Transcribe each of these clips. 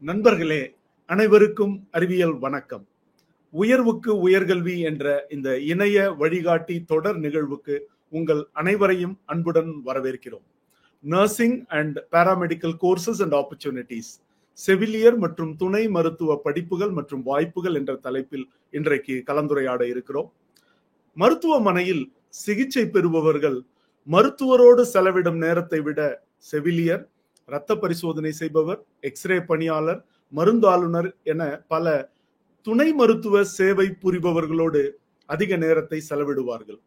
நண்பர்களே, அனைவருக்கும் அறிவியல் வணக்கம். உயர்வுக்கு உயர்கல்வி என்ற இந்த இணைய வழிகாட்டி தொடர் நிகழ்வுக்கு உங்கள் அனைவரையும் அன்புடன் வரவேற்கிறோம். Nursing and paramedical courses and opportunities, செவிலியர் மற்றும் துணை மருத்துவ படிப்புகள் மற்றும் வாய்ப்புகள் என்ற தலைப்பில் இன்றைக்கு கலந்துரையாட இருக்கிறோம். மருத்துவமனையில் சிகிச்சை பெறுபவர்கள் மருத்துவரோடு செலவிடும் நேரத்தை விட செவிலியர், இரத்த பரிசோதனை செய்பவர், எக்ஸ்ரே பணியாளர், மருந்தாளுநர் என பல துணை மருத்துவ சேவை புரிபவர்களோடு அதிக நேரத்தை செலவிடுவார்கள்.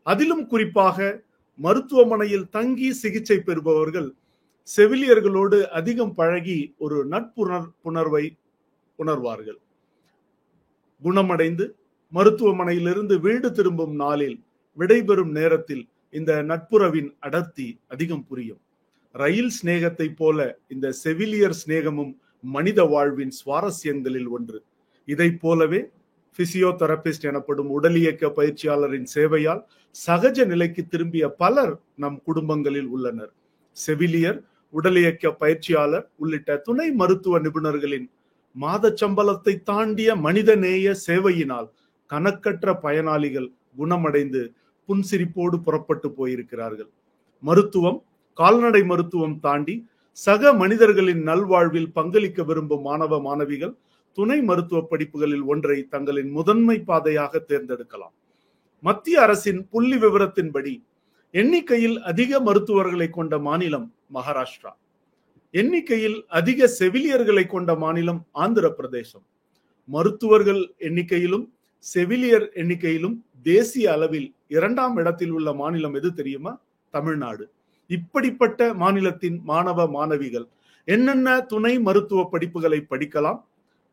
அதிலும் குறிப்பாக மருத்துவமனையில் தங்கி சிகிச்சை பெறுபவர்கள் செவிலியர்களோடு அதிகம் பழகி ஒரு நட்புணர்வை உணர்வார்கள். குணமடைந்து மருத்துவமனையிலிருந்து வீடு திரும்பும் நாளில் விடைபெறும் நேரத்தில் இந்த நட்புறவின் அடர்த்தி அதிகம் புரியும். ரயில் சிநேகத்தை போல இந்த செவிலியர் சிநேகமும் மனித வாழ்வின் சுவாரஸ்யங்களில் ஒன்று. இதை போலவே பிசியோதெரபிஸ்ட் எனப்படும் உடலியக்க பயிற்சியாளரின் சேவையால் சகஜ நிலைக்கு திரும்பிய பலர் நம் குடும்பங்களில் உள்ளனர். செவிலியர், உடலியக்க பயிற்சியாளர் உள்ளிட்ட துணை மருத்துவ நிபுணர்களின் மாத சம்பளத்தை தாண்டிய மனிதநேய சேவையினால் கணக்கற்ற பயனாளிகள் குணமடைந்து புன்சிரிப்போடு புறப்பட்டு போயிருக்கிறார்கள். மருத்துவம், கால்நடை மருத்துவம் தாண்டி சக மனிதர்களின் நல்வாழ்வில் பங்களிக்க விரும்பும் மாணவ மாணவிகள் துணை மருத்துவ படிப்புகளில் ஒன்றை தங்களின் முதன்மை பாதையாக தேர்ந்தெடுக்கலாம். மத்திய அரசின் புள்ளி விவரத்தின்படி எண்ணிக்கையில் அதிக மருத்துவர்களை கொண்ட மாநிலம் மகாராஷ்டிரா. எண்ணிக்கையில் அதிக செவிலியர்களை கொண்ட மாநிலம் ஆந்திர பிரதேசம். மருத்துவர்கள் எண்ணிக்கையிலும் செவிலியர் எண்ணிக்கையிலும் தேசிய அளவில் 2ஆம் இடத்தில் உள்ள மாநிலம் எது தெரியுமா? தமிழ்நாடு. இப்படிப்பட்ட மாநிலத்தின் மாணவ மாணவிகள் என்னென்ன துணை மருத்துவ படிப்புகளை படிக்கலாம்?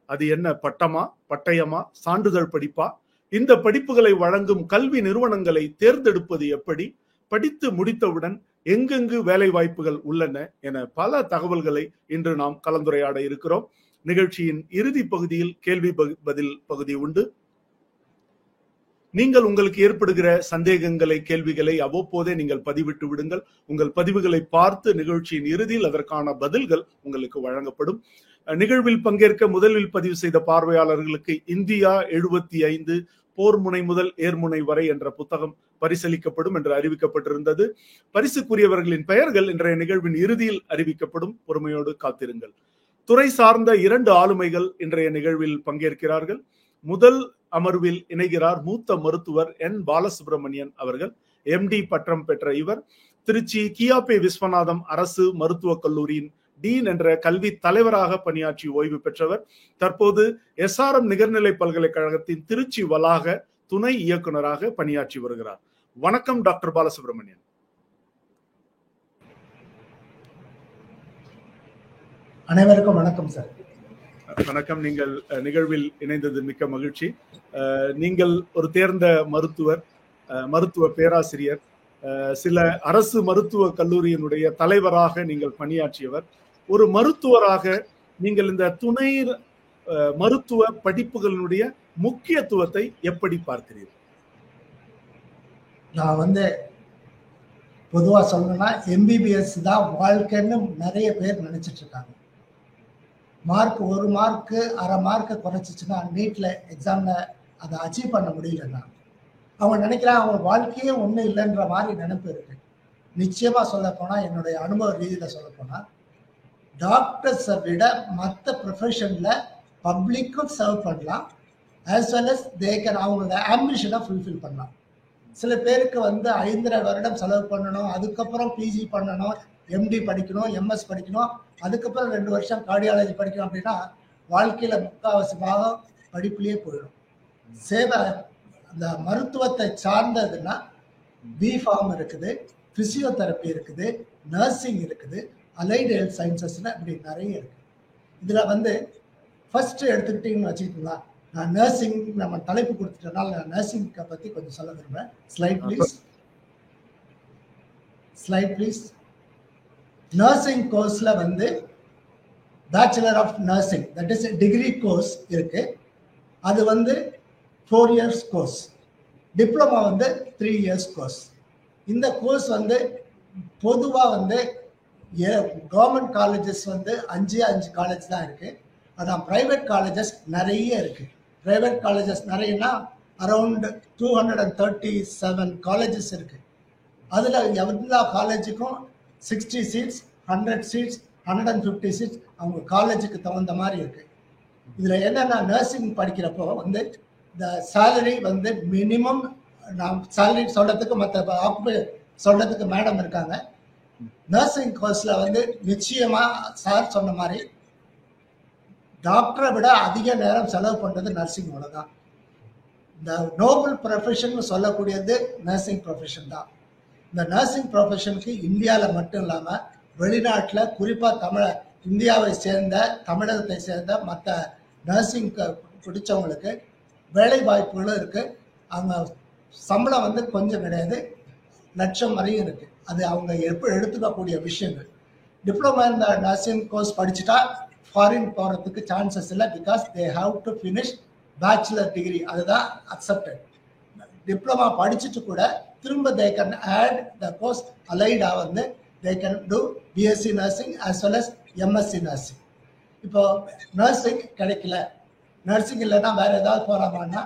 அது என்ன, பட்டமா, பட்டயமா, சான்றிதழ் படிப்பா? இந்த படிப்புகளை வழங்கும் கல்வி நிறுவனங்களை தேர்ந்தெடுப்பது எப்படி? படித்து முடித்தவுடன் எங்கெங்கு வேலை வாய்ப்புகள் உள்ளன என பல தகவல்களை இன்று நாம் கலந்துரையாட இருக்கிறோம். நிகழ்ச்சியின் இறுதி பகுதியில் கேள்வி பதில் பகுதி உண்டு. நீங்கள் உங்களுக்கு ஏற்படுகிற சந்தேகங்களை, கேள்விகளை அவ்வப்போதே நீங்கள் பதிவிட்டு விடுங்கள். உங்கள் பதிவுகளை பார்த்து நிகழ்ச்சியின் இறுதியில் அதற்கான பதில்கள் உங்களுக்கு வழங்கப்படும். நிகழ்வில் பங்கேற்க முதலில் பதிவு செய்த பார்வையாளர்களுக்கு இந்தியா 75 போர் முனை முதல் ஏர்முனை வரை என்ற புத்தகம் பரிசளிக்கப்படும் என்று அறிவிக்கப்பட்டிருந்தது. பரிசுக்குரியவர்களின் பெயர்கள் இன்றைய நிகழ்வின் இறுதியில் அறிவிக்கப்படும். பொறுமையோடு காத்திருங்கள். துறை சார்ந்த 2 ஆளுமைகள் இன்றைய நிகழ்வில் பங்கேற்கிறார்கள். முதல் அமர்வில் இணைகிறார் மூத்த மருத்துவர் என் பாலசுப்ரமணியன் அவர்கள். MD பட்டம் பெற்ற இவர் திருச்சி கியாபே விஸ்வநாதம் அரசு மருத்துவக் கல்லூரியின் டீன் என்ற கல்வி தலைவராக பணியாற்றி ஓய்வு பெற்றவர். தற்போது SRM நிகர்நிலை பல்கலைக்கழகத்தின் திருச்சி வளாக துணை இயக்குநராக பணியாற்றி வருகிறார். வணக்கம் டாக்டர் பாலசுப்ரமணியன். அனைவருக்கும் வணக்கம் சார். வணக்கம். நீங்கள் நிகழ்வில் இணைந்தது மிக்க மகிழ்ச்சி. நீங்கள் ஒரு தேர்ந்த மருத்துவர், மருத்துவ பேராசிரியர், சில அரசு மருத்துவ கல்லூரியினுடைய தலைவராக நீங்கள் பணியாற்றியவர். ஒரு மருத்துவராக நீங்கள் இந்த துணை மருத்துவ படிப்புகளுடைய முக்கியத்துவத்தை எப்படி பார்க்கிறீர்கள்? நான் பொதுவா சொல்லணும்னா MBBS தான் வாழ்க்கைன்னு நிறைய பேர் நினைச்சிட்டு இருக்காங்க. மார்க் 1 மார்க்கு 1/2 மார்க்கு குறைச்சிச்சுன்னா நீட்ல எக்ஸாம்ல அதை அச்சீவ் பண்ண முடியலன்னா அவங்க நினைக்கிறாங்க அவங்க வாழ்க்கையே ஒன்றும் இல்லைன்ற மாதிரி நினைப்பு இருக்கு. நிச்சயமா சொல்ல போனா, என்னுடைய அனுபவ ரீதியில சொல்ல போனா, டாக்டர்ஸை விட மற்ற ப்ரொஃபஷன்ல பப்ளிக்கும் சர்வ் பண்ணலாம், as well as they can அவங்களோட ஆம்பிஷனை ஃபுல்ஃபில் பண்ணலாம். சில பேருக்கு 5.5 வருடம் செலவு பண்ணணும், அதுக்கப்புறம் PG பண்ணணும், MD படிக்கணும், MS படிக்கணும், அதுக்கப்புறம் 2 வருஷம் கார்டியாலஜி படிக்கணும் அப்படின்னா வாழ்க்கையில முக்கால்வாசி பாகம் படிப்புலயே போயிடும். சேவை அந்த மருத்துவத்தை சார்ந்ததுன்னா B.Pharm இருக்குது, பிசியோதெரப்பி இருக்குது, நர்சிங் இருக்குது, அலைடு ஹெல்த் சயின்சஸ்ல இப்படி நிறைய இருக்கு. இதுல ஃபர்ஸ்ட் எடுத்துக்கிட்டீங்கன்னு வச்சுக்கிட்டீங்களா, நான் நர்சிங் நம்ம தலைப்பு கொடுத்துட்டனால நான் நர்சிங்கை பத்தி கொஞ்சம் சொல்ல விரும்புறேன். Slide please. நர்சிங் கோர்ஸ்ல bachelor of nursing, that is degree course இருக்கு. அது 4 years course. Diploma 3 years course. இந்த கோர்ஸ் பொதுவா கவர்மெண்ட் காலேஜஸ் 5 காலேஜ் தான் இருக்கு. அதான் பிரைவேட் காலேஜஸ் நிறைய இருக்கு. பிரைவேட் காலேஜஸ் நிறையனா அரௌண்ட் 237 காலேஜஸ் இருக்கு. அதுல எல்லா காலேஜுக்கும் 60 சீட்ஸ், 100 சீட்ஸ், 150 சீட்ஸ் அவங்க காலேஜுக்கு தகுந்த மாதிரி இருக்கு. இதுல என்னன்னா நர்சிங் படிக்கிறப்போ வந்து இந்த சேலரி வந்து மினிமம், நான் சேலரி சொல்றதுக்கு மற்ற சொல்றதுக்கு மேடம் இருக்காங்க. நர்சிங் கோர்ஸ்ல வந்து நிச்சயமா சார் சொன்ன மாதிரி டாக்டரை விட அதிக நேரம் செலவு பண்றது நர்சிங் தான். இந்த நோபல் ப்ரொஃபஷன் சொல்லக்கூடியது நர்சிங் ப்ரொஃபஷன் தான். இந்த நர்சிங் ப்ரொஃபஷனுக்கு இந்தியாவில் மட்டும் இல்லாமல் வெளிநாட்டில் குறிப்பாக இந்தியாவை சேர்ந்த தமிழகத்தை சேர்ந்த மற்ற நர்சிங் பிடிச்சவங்களுக்கு வேலை வாய்ப்புகளும் இருக்கு. அவங்க சம்பளம் வந்து கொஞ்சம் கிடையாது, லட்சம் வரையும் இருக்கு. அது அவங்க எடுத்துக்கக்கூடிய விஷயங்கள். டிப்ளமா இந்த நர்சிங் கோர்ஸ் படிச்சுட்டா ஃபாரின் போகிறதுக்கு சான்சஸ் இல்லை. Because they have to finish bachelor degree, அதுதான் அக்செப்டட். டிப்ளமா படிச்சுட்டு கூட திரும்ப they can add the course அலைடா வந்து they can do BSc nursing as well as MSc nursing. இப்போ நர்சிங் கிடைக்கல, நர்சிங் இல்லைன்னா வேற ஏதாவது போகலாமான்னா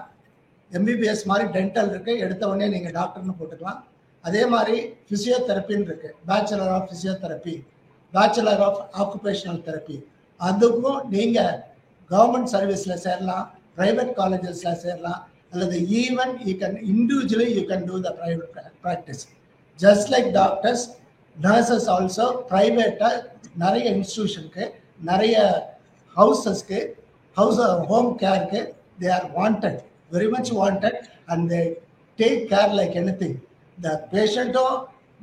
எம்பிபிஎஸ் மாதிரி டென்டல் இருக்கு, எடுத்த உடனே நீங்கள் டாக்டர்னு போட்டுக்கலாம். அதே மாதிரி ஃபிசியோதெரப்பின்னு இருக்கு, bachelor of physiotherapy, bachelor of occupational therapy. அதுக்கும் நீங்கள் கவர்மெண்ட் சர்வீஸில் சேரலாம், பிரைவேட் காலேஜஸில் சேரலாம், அல்லது even you can individually you can do the private practice. Just like doctors, nurses also ப்ரைவேட்டாக நிறைய இன்ஸ்டிடியூஷனுக்கு, நிறைய ஹவுசஸ்க்கு, ஹோம் கேருக்கு they are wanted, very much wanted, and they take care like anything. இந்த பேஷண்ட்டும்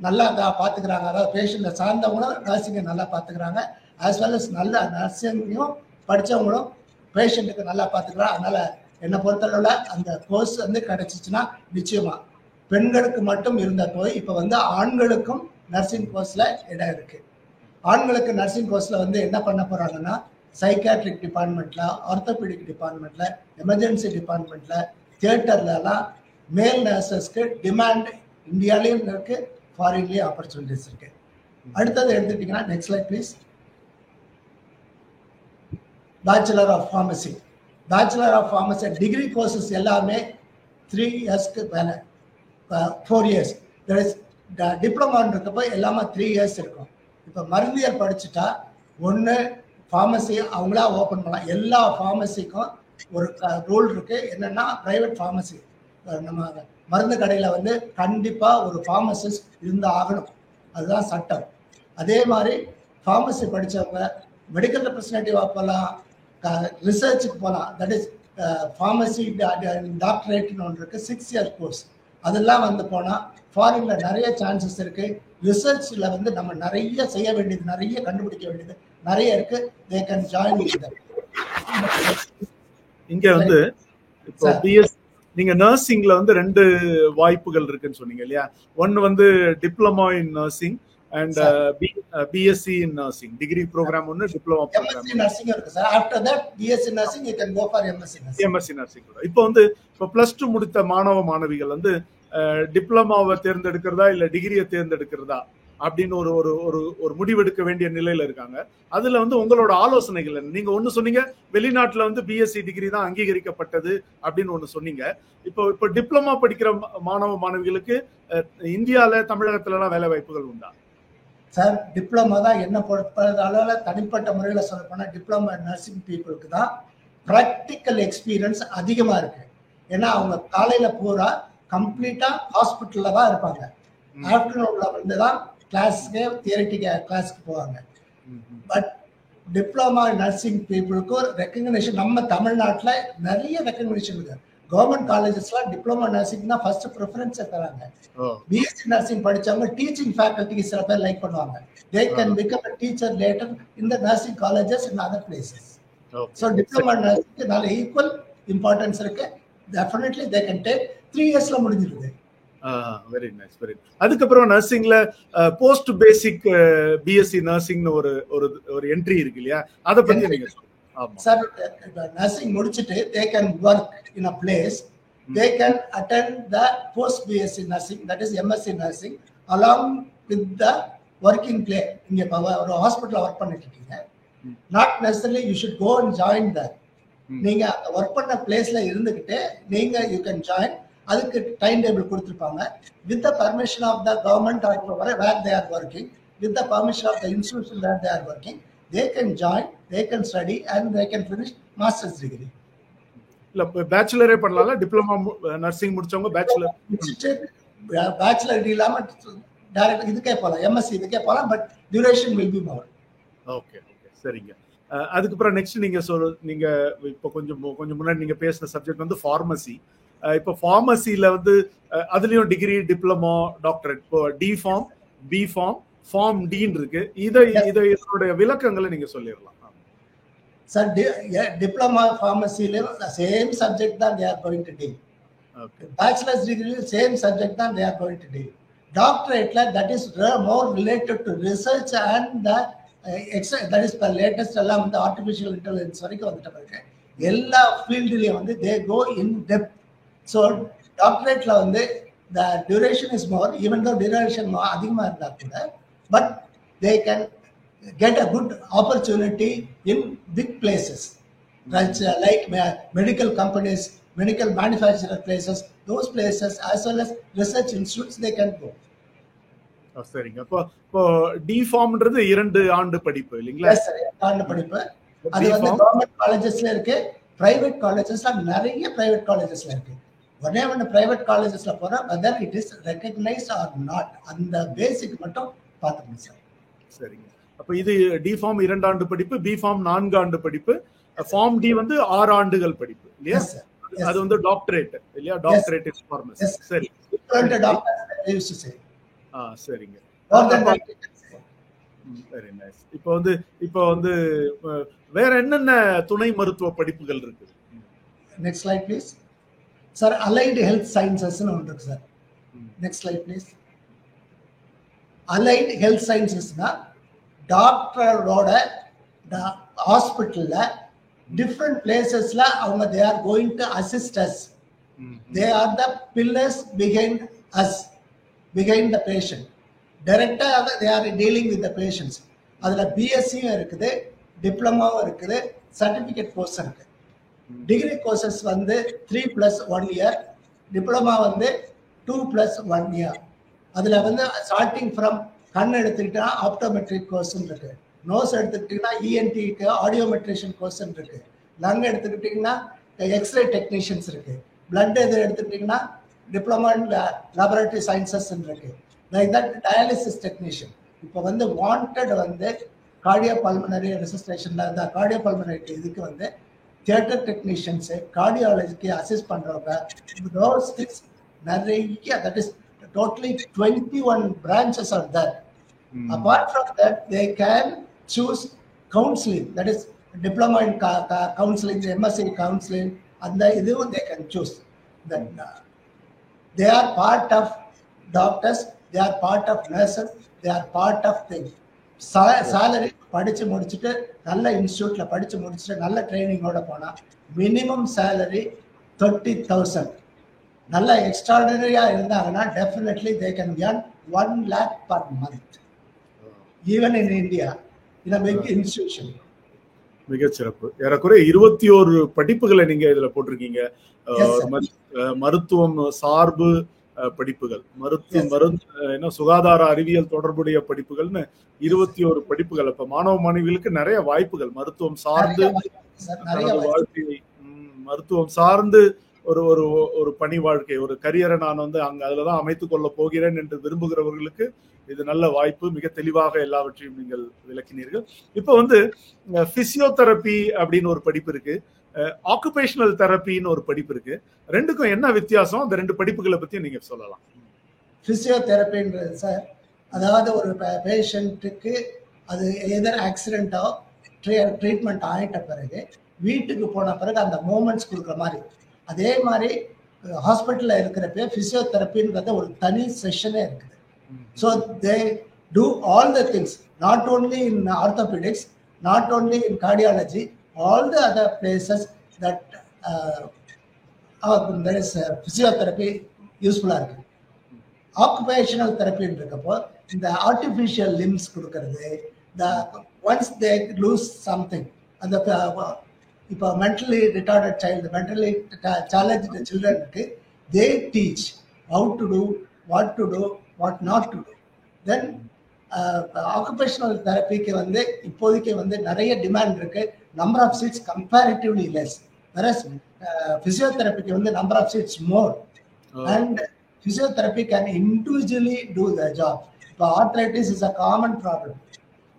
நல்லா பார்த்துக்கிறாங்க, அதாவது பேஷண்ட்டை சார்ந்தவங்களும் நர்சிங்கை நல்லா பார்த்துக்கிறாங்க, ஆஸ் வெல் அஸ் நல்ல நர்சிங்கையும் படித்தவங்களும் பேஷண்ட்டுக்கு நல்லா பார்த்துக்கிறாங்க. அதனால் என்னை பொறுத்தளவில் அந்த கோர்ஸ் வந்து கிடைச்சிச்சுன்னா நிச்சயமா பெண்களுக்கு மட்டும் இருந்த போய் இப்போ வந்து ஆண்களுக்கும் நர்சிங் கோர்ஸில் இடம் இருக்குது. ஆண்களுக்கு நர்சிங் கோர்ஸில் வந்து என்ன பண்ண போகிறாங்கன்னா சைக்காட்ரிக் டிபார்ட்மெண்ட்டில், ஆர்த்தோபெடிக் டிபார்ட்மெண்ட்டில், எமர்ஜென்சி டிபார்ட்மெண்ட்டில், தியேட்டர்லலாம் மேல் நர்சஸ்க்கு டிமாண்ட் இந்தியாலேயும் இருக்குது, ஃபாரின்லேயும் ஆப்பர்ச்சுனிட்டிஸ் இருக்குது. அடுத்தது எடுத்துட்டிங்கன்னா next slide please. Bachelor of pharmacy. Bachelor of pharmacy degree courses எல்லாமே 3 இயர்ஸ்க்கு மேலே, 4 இயர்ஸ். டிப்ளமான்னு இருக்கப்போ எல்லாமே 3 இயர்ஸ் இருக்கும். இப்போ மருந்தியல் படிச்சுட்டா ஒன்று ஃபார்மசி அவங்களா ஓப்பன் பண்ணலாம். எல்லா ஃபார்மசிக்கும் ஒரு ரூல் இருக்குது, என்னென்னா ப்ரைவேட் ஃபார்மசி, நம்ம மருந்து கடையில் வந்து கண்டிப்பாக ஒரு ஃபார்மசிஸ்ட் இருந்து ஆகணும், அதுதான் சட்டம். அதே மாதிரி ஃபார்மசி படித்தவங்க மெடிக்கல் ரெப்ரஸன்டேட்டிவாக போகலாம், ரிசர்ச்சுக்கு போகலாம். தட் இஸ் ஃபார்மசி டாக்டரேட்னு ஒன்று இருக்குது, 6 இயர் கோர்ஸ். அதெல்லாம் வந்து போனால் ஃபாரினில் நிறைய சான்சஸ் இருக்குது. ரிசர்ச்சில் வந்து நம்ம நிறைய செய்ய வேண்டியது, நிறைய கண்டுபிடிக்க வேண்டியது நிறைய இருக்கு. தே கேன் ஜாயின் வித் தட். இங்க வந்து இப்போ பிஎஸ் நீங்க நர்சிங்ல வந்து 2 வாய்ப்புகள் இருக்குன்னு சொன்னீங்க இல்லையா? ஒன்னு வந்து diploma in nursing and BSc in nursing degree program one diploma program MSc nursing இருக்கு sir. after that BSc nursing you can go for MSc nursing. இப்போ வந்து இப்போ +2 முடித்த மாணவ மாணவிகள் வந்து டிப்ளமாவை தேர்ந்தெடுக்கிறதா இல்ல டிகிரியை தேர்ந்தெடுக்கிறதா அப்படின்னு ஒரு ஒரு ஒரு ஒரு முடிவெடுக்க வேண்டிய நிலையில இருக்காங்க. அதுல வந்து உங்களோட ஆலோசனைகள் என்ன? நீங்க ஒண்ணு சொன்னீங்க, வெளிநாட்டுல வந்து பிஎஸ்சி டிகிரி தான் அங்கீகரிக்கப்பட்டது அப்படின்னு ஒண்ணு சொன்னீங்க. இப்போ டிப்ளமா படிக்கிற மாணவ மாணவிகளுக்கு இந்தியால தமிழகத்துல எல்லாம் வேலை வாய்ப்புகள் உண்டா சார்? டிப்ளமா தான் என்ன பொறுத்தளவுல தனிப்பட்ட முறையில் சொல்ல போனால் டிப்ளமா நர்சிங் பீப்புளுக்கு தான் ப்ராக்டிக்கல் எக்ஸ்பீரியன்ஸ் அதிகமாக இருக்கு. ஏன்னா அவங்க காலையில பூரா கம்ப்ளீட்டா ஹாஸ்பிட்டல்ல தான் இருப்பாங்க, ஆஃப்டர்நூன்ல வந்து தான் கிளாஸ்க்கு தியரிட்டிக்கல் கிளாஸ்க்கு போவாங்க. பட் டிப்ளமா நர்சிங் பீப்புளுக்கும் ரெக்கக்னிஷன் நம்ம தமிழ்நாட்டில் நிறைய ரெக்கக்னிஷன் இருக்கு. கவர்மெண்ட் காலேஜஸ்லாம் டிப்ளமா நர்சிங் தான் ஃபர்ஸ்ட் ப்ரிஃபரன்ஸ் தராங்க. பிஎஸ்சி நர்சிங் படிச்சவங்க டீச்சிங் ஃபேக்கல்ட்டிக்கு சில பேர் லைக் பண்ணுவாங்க. They can become a teacher later in the nursing colleges in other places. So diploma nursing நல்ல ஈக்குவல் இம்பார்ட்டன்ஸ் இருக்கு. Definitely they can take 3 yearsல முடிஞ்சிருது. Very nice, very. அதுக்கப்புறம் நர்சிங்ல post பேசிக் BSc நர்சிங்னு ஒரு ஒரு என்ட்ரி இருக்கு இல்லையா? அதை பத்தி நீங்க சொல்லுங்க. சார், நர்சிங் முடிச்சிட்டு they can work in a place, they can attend the post BSc nursing, that is MSc nursing, along with the working play. இங்க ஒரு ஹாஸ்பிட்டல்ல ஒர்க் பண்ணிட்டு இருக்கீங்க, not necessarily you should go and join that. நீங்க work பண்ண பிளேஸ்ல இருந்துகிட்டு நீங்க யூ கேன் ஜாயின். அதுக்கு டைம் டேபிள் கொடுத்துருப்பாங்க. With the permission of the government or where they are working, with the permission of the institution where they are working, they can join, they can study and they can finish masters degree. இல்ல பேச்சுலரே பண்ணலாம்ல, diploma nursing முடிச்சவங்க bachelor degree இல்லாம direct இதுக்கே போகலாம், MSc இதுக்கே போகலாம். But duration will be more. Okay okay சரிங்க. அதுக்கப்புறம் நெக்ஸ்ட் நீங்க இப்போ கொஞ்சம் முன்னாடி நீங்க பேசின சப்ஜெக்ட் வந்து ஃபார்மசி. இப்போ ஃபார்மசியில வந்து அதுலயும் டிகிரி, டிப்ளமோ, டாக்டரேட். இப்போ D pharm, B pharm, pharm டின்னு இருக்கு. இதோட விளக்கங்களை நீங்க சொல்லிடலாம். சார் டிப்ளமா ஃபார்மசியிலும் சேம் சப்ஜெக்ட் தான் they are going to deal. Okay. Bachelor's degree same subject தான் they are going to deal. Doctorate that is more related to research and the that is the latest எல்லாம் வந்து artificial intelligence வரைக்கும் வந்துட்ட பிறகு எல்லா ஃபீல்ட்லயும் வந்து they go in depth. So doctorate வந்து the duration is more, even though duration அதிகமா இருந்தா கூட, but they can get a good opportunity in big places, like medical companies, medical manufacturer places, those places as well as research institutes they can go. சரிங்க. இப்போ D ஃபார்ம்ன்றது 2 ஆண்டு படிப்பு இல்லீங்களா? Yes sir, 2 ஆண்டு படிப்பு. அது வந்து கவர்மெண்ட் காலேजेसல இருக்கு, பிரைவேட் காலேजेसல நிறைய பிரைவேட் காலேजेसல இருக்கு. ஒண்ணே பிரைவேட் காலேजेसல போறா whether it is recognized or not, அந்த பேசிக் மட்டும் பாத்துக்கணும் சார். சரிங்க. அப்ப இது டி ஃபார்ம் 2 ஆண்டு படிப்பு, பி ஃபார்ம் 4 ஆண்டு படிப்பு, ஃபார்ம் டி வந்து 6 ஆண்டுகள் படிப்பு இல்லையா? அது வந்து டாக்டரேட் இல்லையா? Doctorate in pharmacy. சரி, சரிங்க. Very nice. இப்போ வந்து வேற என்னென்ன துணை மருத்துவ படிப்புகள் இருக்கு? Next slide please sir. Allied health sciences ஒன்று இருக்கு சார். Next slide please. Allied health சயின்சஸ்னா டாக்டரோட ஹாஸ்பிட்டல்ல டிஃப்ரெண்ட் பிளேசஸ்ல அவங்க they are going to assist us. They are the pillars behind us, behind the patient. Directly they are dealing with the patients. அதுல பிஎஸ்சியும் இருக்குது, டிப்ளமாவும் இருக்குது, சர்டிபிகேட் கோர்ஸ் இருக்கு. டிகிரி கோர்சஸ் வந்து 3+1 year, diploma வந்து 2+1 இயர். அதுல வந்து ஸ்டார்டிங் ஃப்ரம் கண் எடுத்துக்கிட்டா ஆப்டோமெட்ரிக் கோர்ஸ் இருக்கு, நோஸ் எடுத்துக்கிட்டீங்கன்னா இஎன்டிக்கு ஆடியோமெட்ரிஷியன் கோர்ஸ் இருக்கு, லங் எடுத்துக்கிட்டீங்கன்னா எக்ஸ்ரே டெக்னீஷியன்ஸ் இருக்கு, பிளட் எது எடுத்துக்கிட்டீங்கன்னா டிப்ளமா இன் லேபரட்டரி சயின்சஸ் இருக்கு, லைக் தட் டயாலிசிஸ் டெக்னீஷியன். இப்போ வந்து வாண்டட் வந்து கார்டியோ பல்மனரி ரெசிஸ்ட்ரேஷன்ல இந்த கார்டியோ பல்மனரி இதுக்கு வந்து தியேட்டர் டெக்னீஷியன்ஸ், கார்டியாலஜிக்கு அசிஸ்ட் பண்றவங்க, those things நிறைய, that is totally 21 branches are there. Apart from that, they can choose counseling, that is diploma in counseling, MSc counseling, and they can choose. Then they are part of doctors, they are part of nurses, they are part of things. Salary படிச்சு முடிச்சிட்டு நல்ல இன்ஸ்டிடியூட்ல படிச்சு முடிச்சிட்டு நல்ல ட்ரைனிங்கோட போனா minimum salary 30,000. நல்ல எக்ஸ்ட்ராடினரியா இருந்தாங்கன்னா definitely they can earn 1 lakh per month, even in India, in a big institution. மிகச்சிறப்பு. ஏறக்குறைய 21 படிப்புகளை நீங்க இதுல போட்டிருக்கீங்க. மருத்துவம் சார்பு படிப்புகள், சுகாதார அறிவியல் தொடர்புடைய படிப்புகள்னு 21 படிப்புகள். அப்ப மாணவ மாணவிகளுக்கு நிறைய வாய்ப்புகள் மருத்துவம் சார்ந்து, வாழ்க்கையை மருத்துவம் சார்ந்து ஒரு ஒரு பணி வாழ்க்கை, ஒரு கரியரை நான் வந்து அதுலதான் அமைத்துக் கொள்ள போகிறேன் என்று விரும்புகிறவர்களுக்கு இது நல்ல வாய்ப்பு. மிக தெளிவாக எல்லாவற்றையும் நீங்கள் விளக்கினீர்கள். இப்போ வந்து பிசியோதெரப்பி அப்படின்னு ஒரு படிப்பு இருக்கு, ஆக்குபேஷனல் தெரப்பின்னு ஒரு படிப்பு இருக்கு. ரெண்டுக்கும் என்ன வித்தியாசம்? அந்த 2 படிப்புகளை பத்தி நீங்க சொல்லலாம். பிசியோதெரப்பின்றது சார், அதாவது ஒரு பேஷண்ட்டுக்கு அது எதர் ஆக்சிடென்ட்டோ ட்ரீட்மெண்ட் ஆயிட்ட பிறகு வீட்டுக்கு போன பிறகு அந்த மூமெண்ட்ஸ் கொடுக்குற மாதிரி, அதே மாதிரி ஹாஸ்பிட்டல்ல இருக்கிறப்ப பிசியோதெரப்பின்றது ஒரு தனி செஷனே இருக்குது. So they do all the things, not only in orthopaedics, not only in cardiology, all the other places that there is physiotherapy யூஸ்ஃபுல்லா இருக்கு. ஆக்குபேஷனல் தெரப்பின்னு இருக்கப்போ இந்த ஆர்டிஃபிஷியல் லிம்ஸ் கொடுக்கறது, இந்த once they lose something, அந்த இப்போ mentally retarded child, mentally challenged childrenக்கு they teach how to do, what not to do. Then occupational therapyக்கு வந்து இப்போதைக்கு வந்து நிறைய டிமாண்ட் இருக்கு, number of seats comparatively less, whereas physiotherapy வந்து number of seats more, and physiotherapy can individually do the job. But arthritis is a common problem.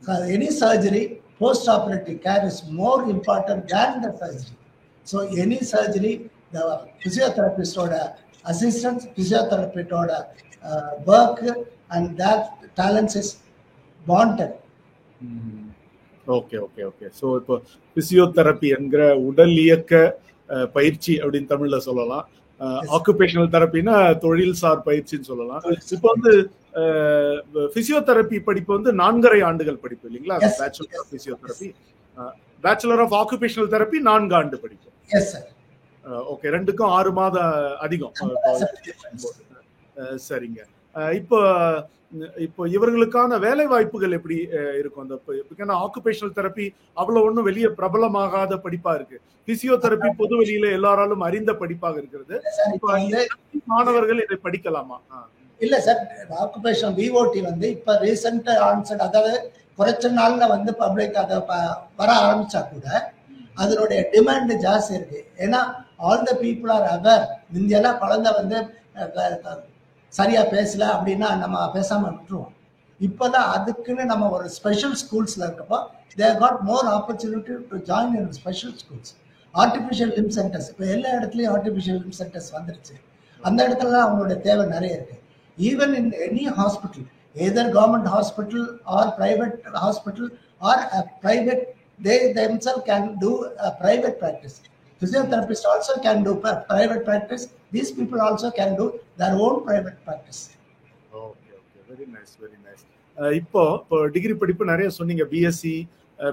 So any surgery, post-operative care is more important than the surgery. So any surgery, the physiotherapist oda assistance, physiotherapist oda work and that talents is wanted. Okay okay okay. So இப்போ physiotherapy என்கிற உடல் இயக்க பயிற்சி அப்படின்னு தமிழ்ல சொல்லலாம். Occupational தெரப்பினா தொழில்சார் பயிற்சின்னு சொல்லலாம். இப்போ வந்து பிசியோதெரப்பி படிப்பு வந்து 4.5 ஆண்டுகள் படிப்பு இல்லைங்களா? Bachelor of physiotherapy, bachelor of occupational therapy 4 ஆண்டு படிப்பு. ஓகே, ரெண்டுக்கும் 6 மாதம் அதிகம். சரிங்க. இப்போ இவர்களுக்கான வேலை வாய்ப்புகள் எப்படி இருக்கும்? அந்த ஆக்குபேஷனல் தெரப்பி அவ்வளவு ஒன்றும் வெளியே பிரபலமாகாத படிப்பா இருக்கு. பிசியோதெரப்பி பொது வெளியில எல்லாராலும் அறிந்த படிப்பாக இருக்கிறது. மாணவர்கள் இதை படிக்கலாமா? இல்ல சார், ஆக்குபேஷன் விஓடி வந்து இப்ப ரீசெண்ட் ஆன்சர், அதாவது குறைச்ச நாள்ல வந்து பப்ளிக் அதை வர ஆரம்பிச்சா கூட அதனுடைய டிமாண்ட் ஜாஸ்தி இருக்கு. ஏன்னா all the people are aware. முந்தியெல்லாம் குழந்தை வந்து சரியா பேசல அப்படின்னா நம்ம பேசாம விட்டுருவோம். இப்பதான் அதுக்குன்னு நம்ம ஒரு ஸ்பெஷல் ஸ்கூல்ஸ்ல இருக்கப்போ they got more opportunity to join in special schools. Artificial Lim centres இப்போ எல்லா இடத்துலயும் ஆர்டிஃபிஷியல் லிம் சென்டர்ஸ் வந்துருச்சு. அந்த இடத்துல அவங்களோட தேவை நிறைய இருக்கு. Even in any hospital, either government hospital R private hospital R private, they themselves can do a private practice. Physiotherapists also can do private practice. These people also can do their own private practice. Okay, very nice, very nice. இப்போ degree படிப்பு நிறைய சொன்னீங்க, BSc,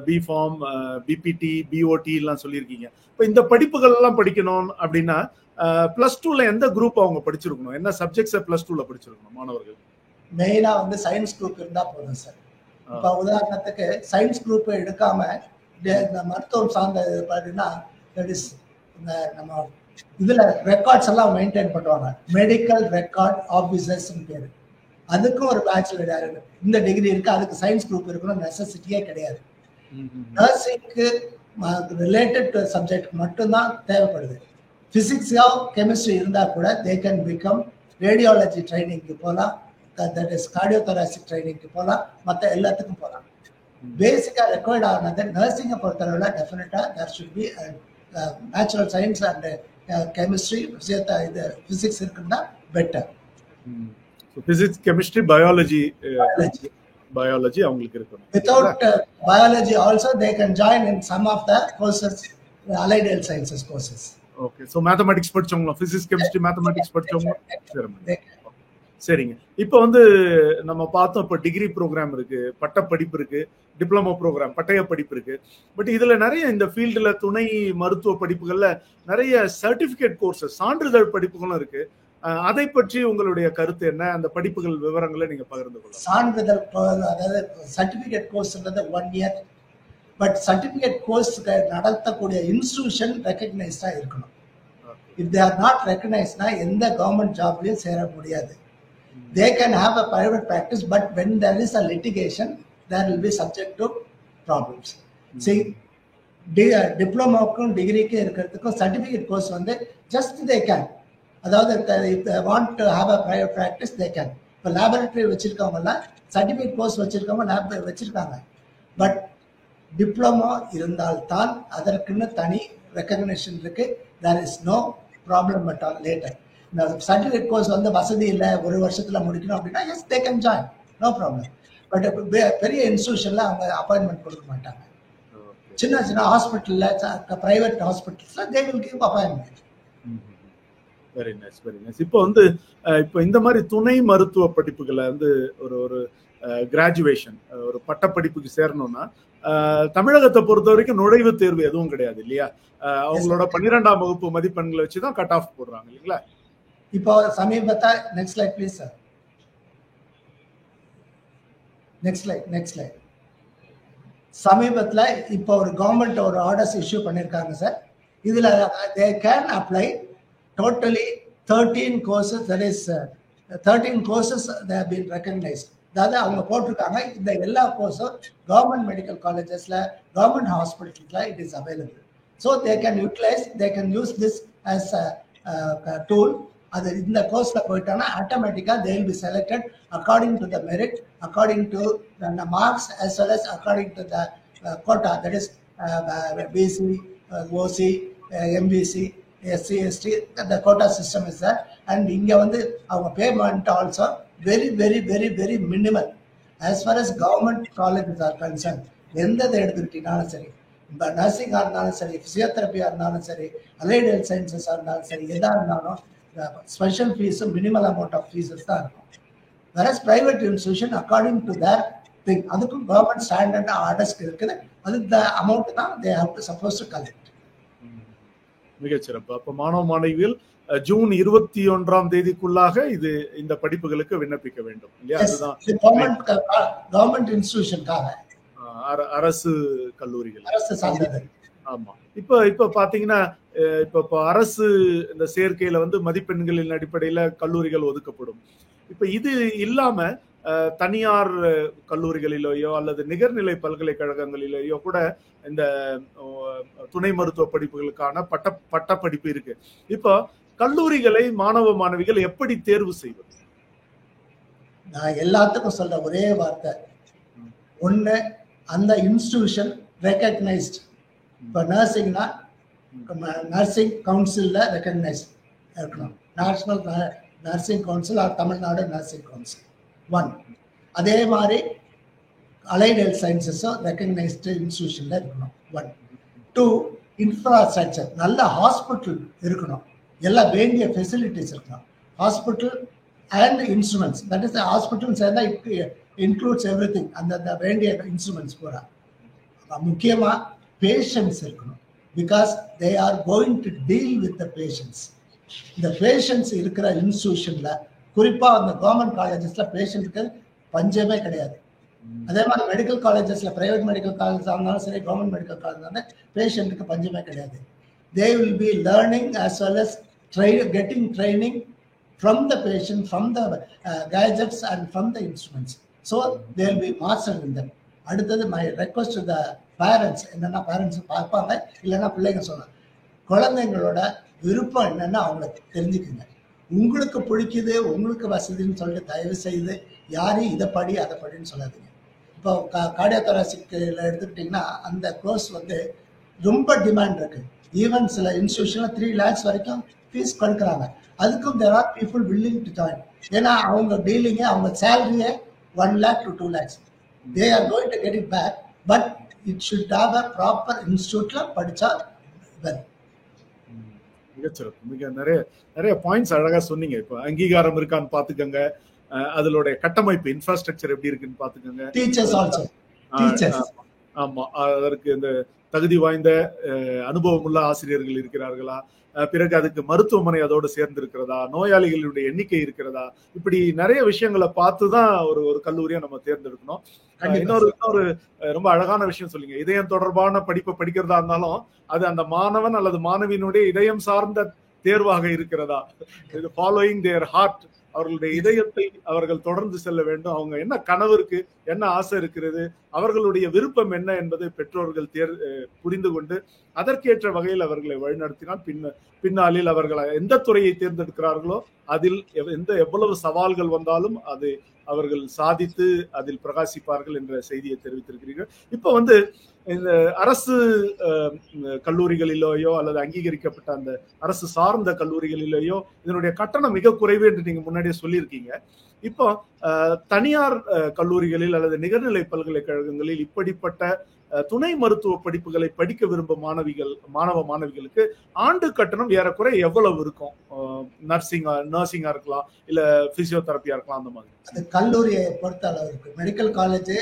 B Pharm, PPT, BOD எல்லாம் சொல்லியிருக்கீங்க. இப்போ இந்த படிப்புகள் எல்லாம் படிக்கணும் அப்படின்னா பிளஸ் 2ல எந்த குரூப் அவங்க படிச்சிருக்கணும்? என்ன சப்ஜெக்ட்ஸை பிளஸ் 2ல படிச்சிருக்கணும் மாணவர்கள்? மெயினா வந்து சயின்ஸ் குரூப் இருந்தா போதும் சார். இப்போ உதாரணத்துக்கு சயின்ஸ் குரூப் எடுக்காம இந்த மருத்துவம் சார்ந்த பார்த்தீங்கன்னா நம்ம இதுல ரெக்கார்ட்ஸ் எல்லாம் மெயின்டைன் பண்ணுவாங்க, மெடிக்கல் ரெக்கார்ட் ஆபீசர்ஸ் பேரு. அதுக்கும் ஒரு பேச்சுலர் இந்த டிகிரி இருக்கு, அதுக்கு சயின்ஸ் குரூப் இருக்கணும் நெசசிட்டியே கிடையாது. நர்சிங்க்கு ரிலேட்டட் சப்ஜெக்ட் மட்டும்தான் தேவைப்படுது. பிசிக்ஸோ கெமிஸ்ட்ரி இருந்தா கூட தே கேன் பிகம் ரேடியாலஜி ட்ரைனிங்க்கு போகலாம், தட் இஸ் கார்டியோதொராசிக் ட்ரைனிங்க்கு போகலாம், மற்ற எல்லாத்துக்கும் போகலாம். பேசிக்கா ரெக்வயர்ட் ஆனது நர்சிங்கை பொறுத்தளவுல டெஃபினட்டா there should be natural science and chemistry, physics இருக்குன்னா பெட்டர். பிசிக்ஸ், கெமிஸ்ட்ரி, பயாலஜி அவங்களுக்கு இருக்கணும். Without biology also they can join in some of the courses, allied health sciences courses. Okay, so mathematics படிச்சவங்க, physics, chemistry, mathematics படிச்சவங்க. சரிங்க. இப்போ வந்து நம்ம பார்த்தோம், இப்போ டிகிரி ப்ரோக்ராம் இருக்கு, பட்ட படிப்பு இருக்கு, டிப்ளமோ ப்ரோக்ராம், பட்டய படிப்பு இருக்கு. பட் இதுல நிறைய இந்த ஃபீல்டுல துணை மருத்துவ படிப்புகள்ல நிறைய சர்டிபிகேட் கோர்சஸ், சான்றிதழ் படிப்புகளும் இருக்கு. அதை பற்றி உங்களுடைய கருத்து என்ன? அந்த படிப்புகள் விவரங்களை நீங்க பகிர்ந்து கொள்ளலாம். சான்றிதழ், அதாவது சர்டிபிகேட் கோர்ஸ்ன்றது 1 இயர். பட் சர்டிபிகேட் கோர்ஸ் நடத்தக்கூடிய இன்ஸ்டிடியூஷன் ரெகக்னைஸ்டா இருக்கணும். இஃப் தே ஆர் நாட் ரெகக்னைஸ்ட்னா எந்த கவர்மெண்ட் ஜாப்லயும் சேர முடியாது. They can have a private practice, but when there is a litigation, there will be subject to problems. See, டிப்ளமோக்கும் டிகிரிக்கும் இருக்கிறதுக்கும் சர்டிபிகேட் கோர்ஸ் வந்து just they can, அதாவது if they want to have a private practice they can. இப்போ laboratory வச்சிருக்கவங்கலாம் certificate course வச்சிருக்கவங்க lab வச்சிருக்காங்க. But diploma இருந்தால்தான் அதற்குன்னு தனி recognition இருக்கு. there is no problem at all later. Certificate course வந்து வசதி இல்லை, ஒரு வருஷத்துல முடிக்கணும் அப்படின்னா yes they can join, no problem. But பெரிய இன்ஸ்டிடியூஷன்ல அவங்க அப்பாயின்மெண்ட் கொடுக்க மாட்டாங்க. சின்ன சின்ன ஹாஸ்பிட்டல்ல, பிரைவேட் ஹாஸ்பிட்டல்ஸ்ல they will give appointment. Very nice, very nice. இப்போ வந்து இப்போ இந்த மாதிரி துணை மருத்துவ படிப்புகளை வந்து ஒரு கிராஜுவேஷன், ஒரு பட்டப்படிப்புக்கு சேரணும்னா தமிழகத்தை பொறுத்த வரைக்கும் நுழைவுத் தேர்வு எதுவும் கிடையாது இல்லையா? அவங்களோட 12ஆம் வகுப்பு மதிப்பெண்களை வச்சுதான் கட் ஆஃப் போடுறாங்க இல்லைங்களா? இப்போ சமீபத்தா next slide please sir. Next slide. சமீபத்துல இப்போ ஒரு கவர்மெண்ட் ஒரு ஆர்டர்ஸ் இஷ்யூ பண்ணிருக்காங்க சார். இதுல they can apply totally 13 courses, that is 13 courses they have been recognized. அதாவது அவங்க போட்டிருக்காங்க இந்த எல்லா கோர்ஸும் கவர்மெண்ட் மெடிக்கல் காலேஜஸ்ல, கவர்மெண்ட் ஹாஸ்பிட்டல்ஸ்ல it is available. So they can utilise, they can use this as a tool. அது இந்த கோர்ஸ்ல போயிட்டாங்கன்னா ஆட்டோமேட்டிக்கா they will be selected according to the merit, according to the marks as well as according to the quota, that is BC, OC, MBC, SC, ST, the quota system is there. And இங்க வந்து அவங்க payment also very very very very minimal as far as government colleges are concerned. எந்த எடுத்துக்கிட்டீங்கனாலும் சரி, நர்சிங்கா இருந்தாலும் சரி, பிசியோதெரபியா இருந்தாலும் சரி, allied health சயின்சஸா இருந்தாலும் சரி, எதா இருந்தாலும் special fees minimal amount of fees தான் இருக்கும். whereas private institution according to their thing, அதுக்கும் கவர்மெண்ட் ஸ்டாண்டர்ட் ஆர்டர்ஸ் இருக்குது. அது the amount தான் they have to supposed to collect. மிகச்சிறப்பு. அப்ப மாணவ மாணவிகள் ஜூன் 21ஆம் தேதிக்குள்ளாக இது இந்த படிப்புகளுக்கு விண்ணப்பிக்க வேண்டும் இல்லையா? அதுதான் கவர்மெண்ட் இன்ஸ்டிடியூஷனுக்காக, அரசு கல்லூரிகள், அரசு சார்ந்தது. ஆமா. இப்ப பாத்தீங்கன்னா இப்ப அரசு இந்த சேர்க்கையில வந்து மதிப்பெண்களின் அடிப்படையில கல்லூரிகள் ஒதுக்கப்படும். இப்ப இது இல்லாம தனியார் கல்லூரிகளிலேயோ அல்லது நிகர்நிலை பல்கலைக்கழகங்களிலேயோ கூட இந்த துணை மருத்துவ படிப்புகளுக்கான பட்ட படிப்பு இருக்கு. இப்போ கல்லூரிகளை மாணவ மாணவிகள் எப்படி தேர்வு செய்வது? நான் எல்லாத்துக்கும் சொல்ற ஒரே வார்த்தை, ஒண்ணு அந்த இன்ஸ்டிடியூஷன் ரெகக்னைஸ்ட். இப்போ நர்சிங்னா நர்சிங் கவுன்சில்ல ரெகக்னைஸ்ட் இருக்கணும், national nursing council or Tamil Nadu nursing council. One. அதே மாதிரி அலைட் ஹெல்த் சயின்சஸும் ரெகக்னைஸ்டு இன்ஸ்டிடியூஷன்ல இருக்கணும். ஒன். டூ, இன்ஃப்ராஸ்ட்ரக்சர், நல்ல ஹாஸ்பிட்டல் இருக்கணும், எல்லா வேண்டிய ஃபெசிலிட்டிஸ் இருக்கணும். Hospital and instruments, that is hospital சேர்ந்தா இன்க்ளூட்ஸ் எவ்ரி திங், அந்த வேண்டிய இன்ஸ்ட்ருமெண்ட்ஸ் பூரா. முக்கியமாக பேஷண்ட்ஸ் இருக்கணும், because they are going to deal with the patients. இந்த பேஷண்ட்ஸ் இருக்கிற இன்ஸ்டிடியூஷன்ல, குறிப்பாக அந்த கவர்மெண்ட் காலேஜஸ்ல பேஷண்ட்டுக்கு பஞ்சமே கிடையாது. அதே மாதிரி மெடிக்கல் காலேஜஸ்ல, பிரைவேட் மெடிக்கல் காலேஜ் இருந்தாலும் சரி, கவர்மெண்ட் மெடிக்கல் காலேஜ் இருந்தாலும் பேஷண்ட்டுக்கு பஞ்சமே கிடையாது. They will be learning as well as getting training from the patient, from the gadgets and from the instruments. So they will be mastered in them. அடுத்தது my request to the parents, என்னன்னா parents பார்ப்பாங்க, இல்லைன்னா பிள்ளைங்க சொன்னாங்க, குழந்தைங்களோட விருப்பம் என்னன்னா அவங்களுக்கு தெரிஞ்சுக்குங்க. உங்களுக்கு பிடிக்குது, உங்களுக்கு வசதின்னு சொல்லிட்டு தயவு செய்து யாரையும் இதை படி அதை படின்னு சொல்லாதீங்க. இப்போ கார்டியோதொராசிக்ல எடுத்துக்கிட்டிங்கன்னா அந்த கோர்ஸ் வந்து ரொம்ப டிமாண்ட் இருக்கு. ஈவன் சில இன்ஸ்டிடியூஷன்ல 3 lakhs வரைக்கும் ஃபீஸ் கொடுக்குறாங்க. அதுக்கும் there are people willing to join. ஏன்னா அவங்க டீலிங்கே, அவங்க சேலரியே 1 lakh to 2 lakhs. They are going to get it back, but it should have a proper instituteல படிச்சா well. மிகச்சிறப்பு. மிக நிறைய பாயிண்ட்ஸ் அழகா சொன்னீங்க. இப்போ அங்கீகாரம் இருக்கான்னு பாத்துக்கோங்க, அதோட கட்டமைப்பு இன்ஃப்ராஸ்ட்ரக்சர் எப்படி இருக்குன்னு பாத்துக்கோங்க. டீச்சர்ஸ் ஆல்சோ, டீச்சர்ஸ், ஆமா, அதற்கு இந்த தகுதி வாய்ந்த அனுபவம் உள்ள ஆசிரியர்கள் இருக்கிறார்களா, பிறகு அதுக்கு மருத்துவமனை அதோடு சேர்ந்து இருக்கிறதா, நோயாளிகளுடைய எண்ணிக்கை இருக்கிறதா, இப்படி நிறைய விஷயங்களை பார்த்துதான் ஒரு கல்லூரியை நம்ம தேர்ந்தெடுக்கணும். இன்னொரு ரொம்ப அழகான விஷயம் சொல்லுங்க, இதயம் தொடர்பான படிப்பை படிக்கிறதா இருந்தாலும் அது அந்த மாணவன் அல்லது மாணவியினுடைய இதயம் சார்ந்த தேர்வாக இருக்கிறதா, இது ஃபாலோயிங் தேர் ஹார்ட், அவர்களுடைய இதயத்தை அவர்கள் தொடர்ந்து செல்ல வேண்டும். அவங்க என்ன கனவு இருக்கு, என்ன ஆசை இருக்கிறது, அவர்களுடைய விருப்பம் என்ன என்பதை பெற்றோர்கள் புரிந்து கொண்டு அதற்கேற்ற வகையில் அவர்களை வழிநடத்தினால் பின்னாளில் அவர்கள் எந்த துறையை தேர்ந்தெடுக்கிறார்களோ அதில் எவ்வளவு சவால்கள் வந்தாலும் அது அவர்கள் சாதித்து அதில் பிரகாசிப்பார்கள் என்ற செய்தியை தெரிவித்திருக்கிறீர்கள். இப்ப வந்து இந்த அரசு கல்லூரிகளிலேயோ அல்லது அங்கீகரிக்கப்பட்ட அந்த அரசு சார்ந்த கல்லூரிகளிலேயோ இதனுடைய கட்டணம் மிக குறைவு என்று நீங்க முன்னாடியே சொல்லியிருக்கீங்க. இப்போ தனியார் கல்லூரிகளில் அல்லது நிகர்நிலை பல்கலைக்கழகங்களில் இப்படிப்பட்ட துணை மருத்துவ படிப்புகளை படிக்க விரும்பும் மாணவ மாணவிகளுக்கு ஆண்டு கட்டணம் ஏறக்குறை எவ்வளவு இருக்கும்? நர்சிங்கா இருக்கலாம், இல்ல பிசியோதெரபியா இருக்கலாம், அந்த மாதிரி. அது கல்லூரியை பொறுத்த அளவுக்கு மெடிக்கல் காலேஜ்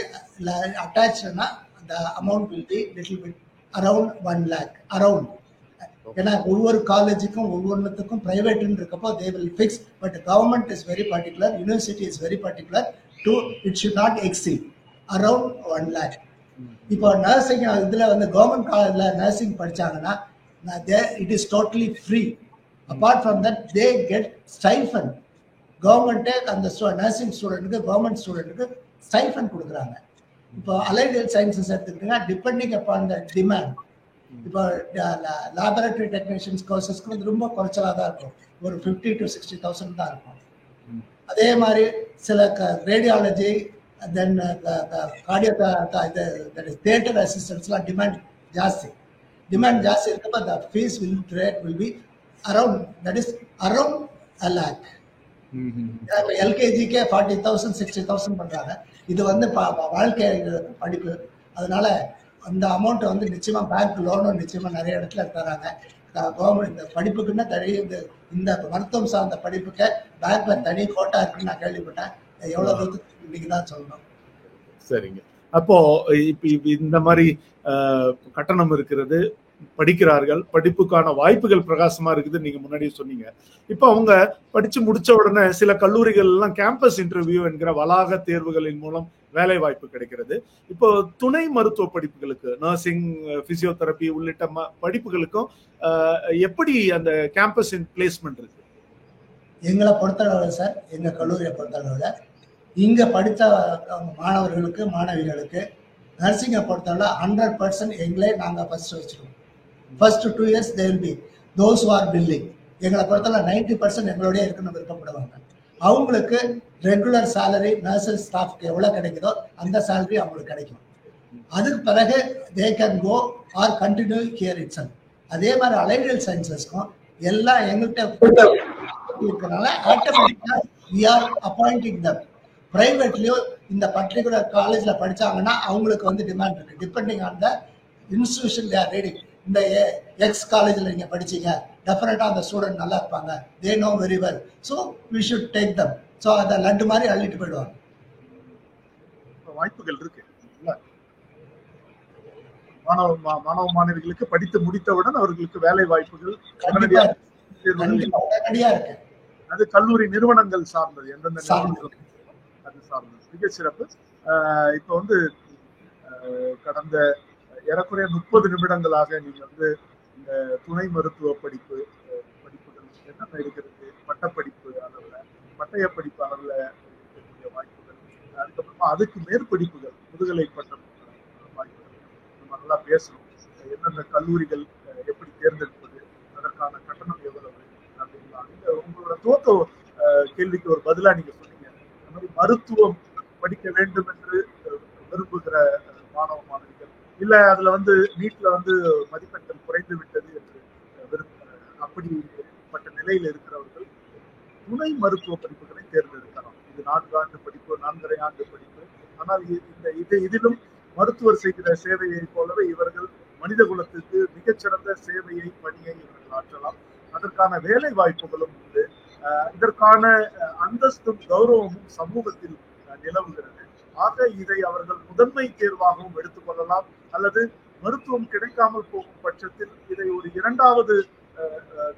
அட்டாச்னா the amount will be little bit around 1 lakh around. ஏன்னா ஒவ்வொரு காலேஜுக்கும் ஒவ்வொன்றுத்துக்கும் பிரைவேட்னு இருக்கப்போ they will fix, but government is very particular, university is very particular to it should not exceed around 1 lakh. இப்போ நர்சிங் இதுல வந்து government காலேஜ்ல nursing படிச்சாங்கன்னா it is totally free. Apart from that they get stipend. கவர்மெண்ட்டே அந்த nursing ஸ்டூடெண்ட்டுக்கு government ஸ்டூடெண்ட்டுக்கு stipend கொடுக்குறாங்க. இப்போ அலைட் ஹெல்த் சயின்சஸ் எடுத்துக்கிட்டீங்கன்னா டிபெண்டிங் அப்பான் த டிமாண்ட். இப்போ லேபரட்டரி டெக்னீஷியன்ஸ் கோர்சஸ்க்கு வந்து ரொம்ப குறைச்சலாக தான் இருக்கும், ஒரு 50,000 to 60,000 தான் இருக்கும். அதே மாதிரி சில ரேடியாலஜி தென் கார்டியோ தியேட்டர் அசிஸ்டன்ஸ்லாம் டிமாண்ட் ஜாஸ்தி இருக்கப்போ the fees will be around, that is around a lakh. எல்கேஜிக்கே 40,000 60,000 பண்றாங்க. இது வந்து வாழ்க்கை படிப்பு. அதனால அந்த அமௌண்ட் வந்து நிச்சயமா பேங்க் லோனும் நிச்சயமா நிறைய இடத்துல தராங்க. கவர்மெண்ட் இந்த படிப்புக்குன்னு தனி இந்த மருத்துவம் சார்ந்த படிப்புக்கு பேங்க்ல தனி கோட்டா இருக்குன்னு நான் கேள்விப்பட்டேன். எவ்வளவு தூரத்துக்கு இன்னைக்கு தான் சொல்லணும். சரிங்க. அப்போ இப்ப இந்த மாதிரி கட்டணம் இருக்கிறது, படிக்கிறார்கள், படிப்புக்கான வாய்ப்புகள் பிரகாசமா இருக்குது, நீங்க முன்னாடியே சொன்னீங்க. இப்போ அவங்க படிச்சு முடிச்ச உடனே சில கல்லூரிகள் எல்லாம் கேம்பஸ் இன்டர்வியூ என்கிற வளாக தேர்வுகளின் மூலம் வேலை வாய்ப்பு கிடைக்கிறது. இப்போ துணை மருத்துவ படிப்புகளுக்கு நர்சிங், பிசியோதெரபி உள்ளிட்ட படிப்புகளுக்கும் எப்படி அந்த கேம்பஸ் பிளேஸ்மெண்ட் இருக்கு? எங்களை பொறுத்தளவுல சார், எங்க கல்லூரியை பொறுத்தளவுல இங்க படித்த மாணவர்களுக்கு மாணவிகளுக்கு நர்சிங்கை பொறுத்தளவுல 100% எங்களே நாங்கள் ஃபர்ஸ்ட் வச்சிருக்கோம். First 2 years they will be those who are building. எங்களை பொறுத்தளவுல 90% எங்களோடய இருக்குன்னு விருப்பப்படுவாங்க. அவங்களுக்கு ரெகுலர் சேலரி நர்சஸ் ஸ்டாஃப்க்கு எவ்வளோ கிடைக்குதோ அந்த சேலரி அவங்களுக்கு கிடைக்கும். அதுக்கு பிறகு they can go or continue here itself. அதே மாதிரி அலைட் ஹெல்த் சயின்சஸ்க்கும் எல்லாம் எங்கள்கிட்ட இருக்கிறனால ஆட்டோமேட்டிக்காக we are appointing them. பிரைவேட்லயும் இந்த பர்டிகுலர் காலேஜ்ல படிச்சாங்கன்னா அவங்களுக்கு வந்து டிமாண்ட் இருக்கு. Depending on the institution they are reading. இந்த எக்ஸ் காலேஜ்ல நீங்க படிச்சீங்க, டெஃபினட்டா அந்த ஸ்டூடெண்ட் நல்லா இருப்பாங்க, they know very well, so we should take them. ஸோ அதை லட்டு மாதிரி அள்ளிட்டு போயிடுவாங்க. வாய்ப்புகள் இருக்கு. மாணவ மாணவிகளுக்கு படித்து முடித்தவுடன் அவர்களுக்கு வேலை வாய்ப்புகள் கண்டிப்பா இருக்கு. அது கல்லூரி நிறுவனங்கள் சார்ந்தது, எந்தெந்த நிறுவனங்கள் அது சார்ந்தது. மிக சிறப்பு. இப்ப வந்து கடந்த ஏறக்குறைய 30 நிமிடங்களாக நீங்க வந்து இந்த துணை மருத்துவ படிப்புகள் என்ன இருக்கிறது, பட்டப்படிப்பு அளவுல, பட்டய படிப்பு அளவுல இருக்கக்கூடிய வாய்ப்புகள், அதுக்கப்புறமா அதுக்கு மேற்படிப்புகள், முதுகலை பட்டம் வாய்ப்புகள், நம்ம நல்லா பேசணும். எந்தெந்த கல்லூரிகள் எப்படி தேர்ந்தெடுப்பது, அதற்கான கட்டணம் எவ்வளவு அப்படின்னா, உங்களோட துவக்க கேள்விக்கு ஒரு பதிலா நீங்க சொன்னீங்க. அந்த மாதிரி மருத்துவம் படிக்க வேண்டும் என்று விரும்புகிற மாணவ மாணவிகள், இல்ல அதுல வந்து நீட்ல வந்து மதிப்பெண்கள் குறைந்து விட்டது என்று அப்படிப்பட்ட நிலையில் இருக்கிறவர்கள் துணை மருத்துவ படிப்புகளை தேர்ந்தெடுக்கலாம். இது 4 ஆண்டு படிப்பு, 4.5 ஆண்டு படிப்பு. ஆனால் இதிலும் மருத்துவர் செய்கிற சேவையை போலவே இவர்கள் மனித குலத்துக்கு மிகச்சிறந்த சேவையை, பணியை இவர்கள் ஆற்றலாம். அதற்கான வேலை வாய்ப்புகளும் உண்டு. இதற்கான அந்தஸ்தும் கௌரவமும் சமூகத்தில் நிலவுகிறது. ஆக இதை அவர்கள் முதன்மை தேர்வாகவும் எடுத்துக்கொள்ளலாம், அல்லது மருத்துவம் கிடைக்காமல் போகும் பட்சத்தில் இதை ஒரு 2வது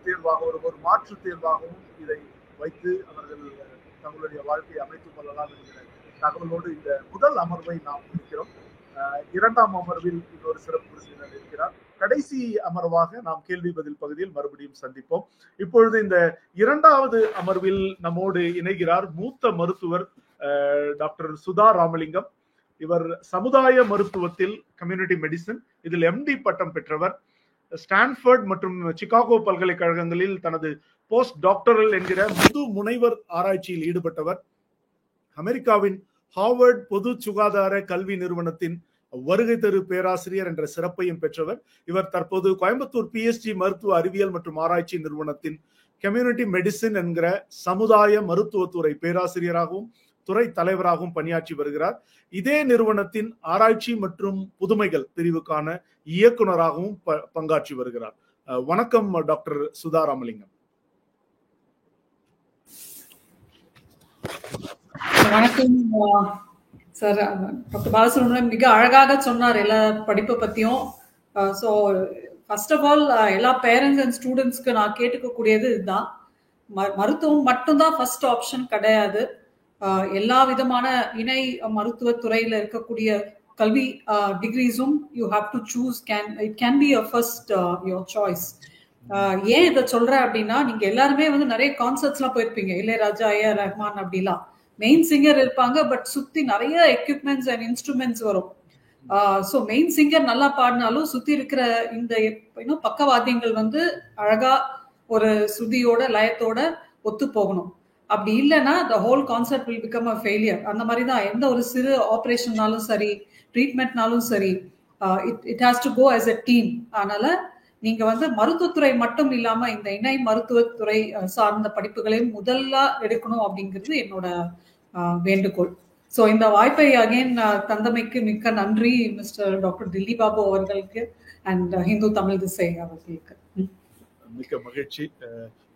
தேர்வாக, ஒரு மாற்று தேர்வாகவும் இதை வைத்து அவர்கள் தங்களுடைய வாழ்க்கையை அமைத்துக் கொள்ளலாம் என்கிற தகவலோடு இந்த முதல் அமர்வை நாம் முடிக்கிறோம். 2ஆம் அமர்வில் இன்னொரு சிறப்பு விருந்தினர் இருக்கிறார். கடைசி அமர்வாக நாம் கேள்வி பதில் பகுதியில் மறுபடியும் சந்திப்போம். இப்பொழுது இந்த 2வது அமர்வில் நம்மோடு இணைகிறார் மூத்த மருத்துவர் டாக்டர் சுதா ராமலிங்கம். இவர் சமுதாய மருத்துவத்தில் கம்யூனிட்டி மெடிசன் இதில் எம்டி பட்டம் பெற்றவர். ஸ்டான்ஃபோர்ட் மற்றும் சிகாகோ பல்கலைக்கழகங்களில் தனது போஸ்ட் டாக்டரல் என்கிற முனைவர் ஆராய்ச்சியில் ஈடுபட்டவர். அமெரிக்காவின் ஹார்வர்ட் பொது சுகாதார கல்வி நிறுவனத்தின் வருகை தரு பேராசிரியர் என்ற சிறப்பையும் பெற்றவர். இவர் தற்போது கோயம்புத்தூர் பிஎஸ்ஜி மருத்துவ அறிவியல் மற்றும் ஆராய்ச்சி நிறுவனத்தின் கம்யூனிட்டி மெடிசின் என்கிற சமுதாய மருத்துவத்துறை பேராசிரியராகவும் துறை தலைவராகவும் பணியாற்றி வருகிறார். இதே நிறுவனத்தின் ஆராய்ச்சி மற்றும் புதுமைகள் பிரிவுக்கான இயக்குநராகவும் பங்காற்றி வருகிறார். வணக்கம் டாக்டர் சுதா ராமலிங்கம். வணக்கம் சார். டாக்டர் பாலசுப்ரமணியம் மிக அழகாக சொன்னார் எல்லா படிப்பை பத்தியும். ஸோ ஃபர்ஸ்ட் ஆஃப் ஆல் எல்லா பேரண்ட்ஸ் அண்ட் ஸ்டூடெண்ட்ஸ்க்கு நான் கேட்டுக்கக்கூடியது இதுதான், மருத்துவம் மட்டும்தான் ஃபர்ஸ்ட் ஆப்ஷன் கிடையாது. எல்லா விதமான இணை மருத்துவ துறையில இருக்கக்கூடிய கல்வி டிகிரிஸும் you have to choose, it can be your first your choice. ஏன் இதை சொல்றேன் அப்படின்னா, நீங்க எல்லாருமே வந்து நிறைய கான்சர்ட்ஸ் எல்லாம் போயிருப்பீங்க, இளையராஜா, ஏஆர் ரஹ்மான் அப்படிலாம் மெயின் சிங்கர் இருப்பாங்க, பட் சுத்தி நிறைய எக்யூப்மெண்ட்ஸ் அண்ட் இன்ஸ்ட்ருமெண்ட்ஸ் வரும். ஸோ மெயின் சிங்கர் நல்லா பாடினாலும் சுத்தி இருக்கிற இந்த பக்கவாத்தியங்கள் வந்து அழகா ஒரு சுதியோட லயத்தோட ஒத்து போகணும். அப்படி இல்லைன்னா the whole concept will become a failure. அந்த மாதிரி தான் எந்த ஒரு சிறு ஆப்ரேஷன்னாலும் சரி, ட்ரீட்மெண்ட்னாலும் சரி, it has to go as a team. அதனால நீங்க வந்து மருத்துவத்துறை மட்டும் இல்லாம இந்த இணை மருத்துவத்துறை சார்ந்த படிப்புகளையும் முதல்ல எடுக்கணும் அப்படிங்கிறது என்னோட வேண்டுகோள். ஸோ இந்த வாய்ப்பை அகைன் தந்தமைக்கு மிக்க நன்றி மிஸ்டர் டாக்டர் தில்லி பாபு அவர்களுக்கு அண்ட் ஹிந்து தமிழ் திசை அவர்களுக்கு. மிக்க மகிழ்ச்சி.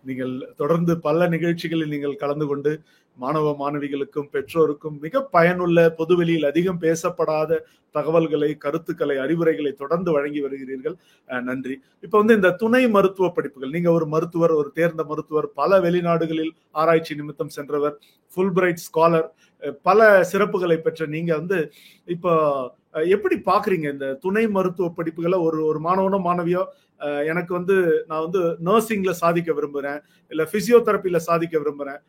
நீங்கள் தொடர்ந்து பல நிகழ்ச்சிகளில் நீங்கள் கலந்து கொண்டு மாணவ மாணவிகளுக்கும் பெற்றோருக்கும் மிக பயனுள்ள, பொதுவெளியில் அதிகம் பேசப்படாத தகவல்களை, கருத்துக்களை, அறிவுரைகளை தொடர்ந்து வழங்கி வருகிறீர்கள். நன்றி. இப்ப வந்து இந்த துணை மருத்துவ படிப்புகள், நீங்க ஒரு மருத்துவர், ஒரு தேர்ந்த மருத்துவர், பல வெளிநாடுகளில் ஆராய்ச்சி நிமித்தம் சென்றவர், ஃபுல் பிரைட் ஸ்காலர், பல சிறப்புகளை பெற்ற நீங்க வந்து இப்போ எப்படி பாக்குறீங்க இந்த துணை மருத்துவ படிப்புகளை? ஒரு மாணவனோ மாணவியோ எனக்கு வந்து நான் வந்து நர்சிங்ல சாதிக்க விரும்புறேன், இல்ல பிசியோதெரப்பில சாதிக்க விரும்புறேன்,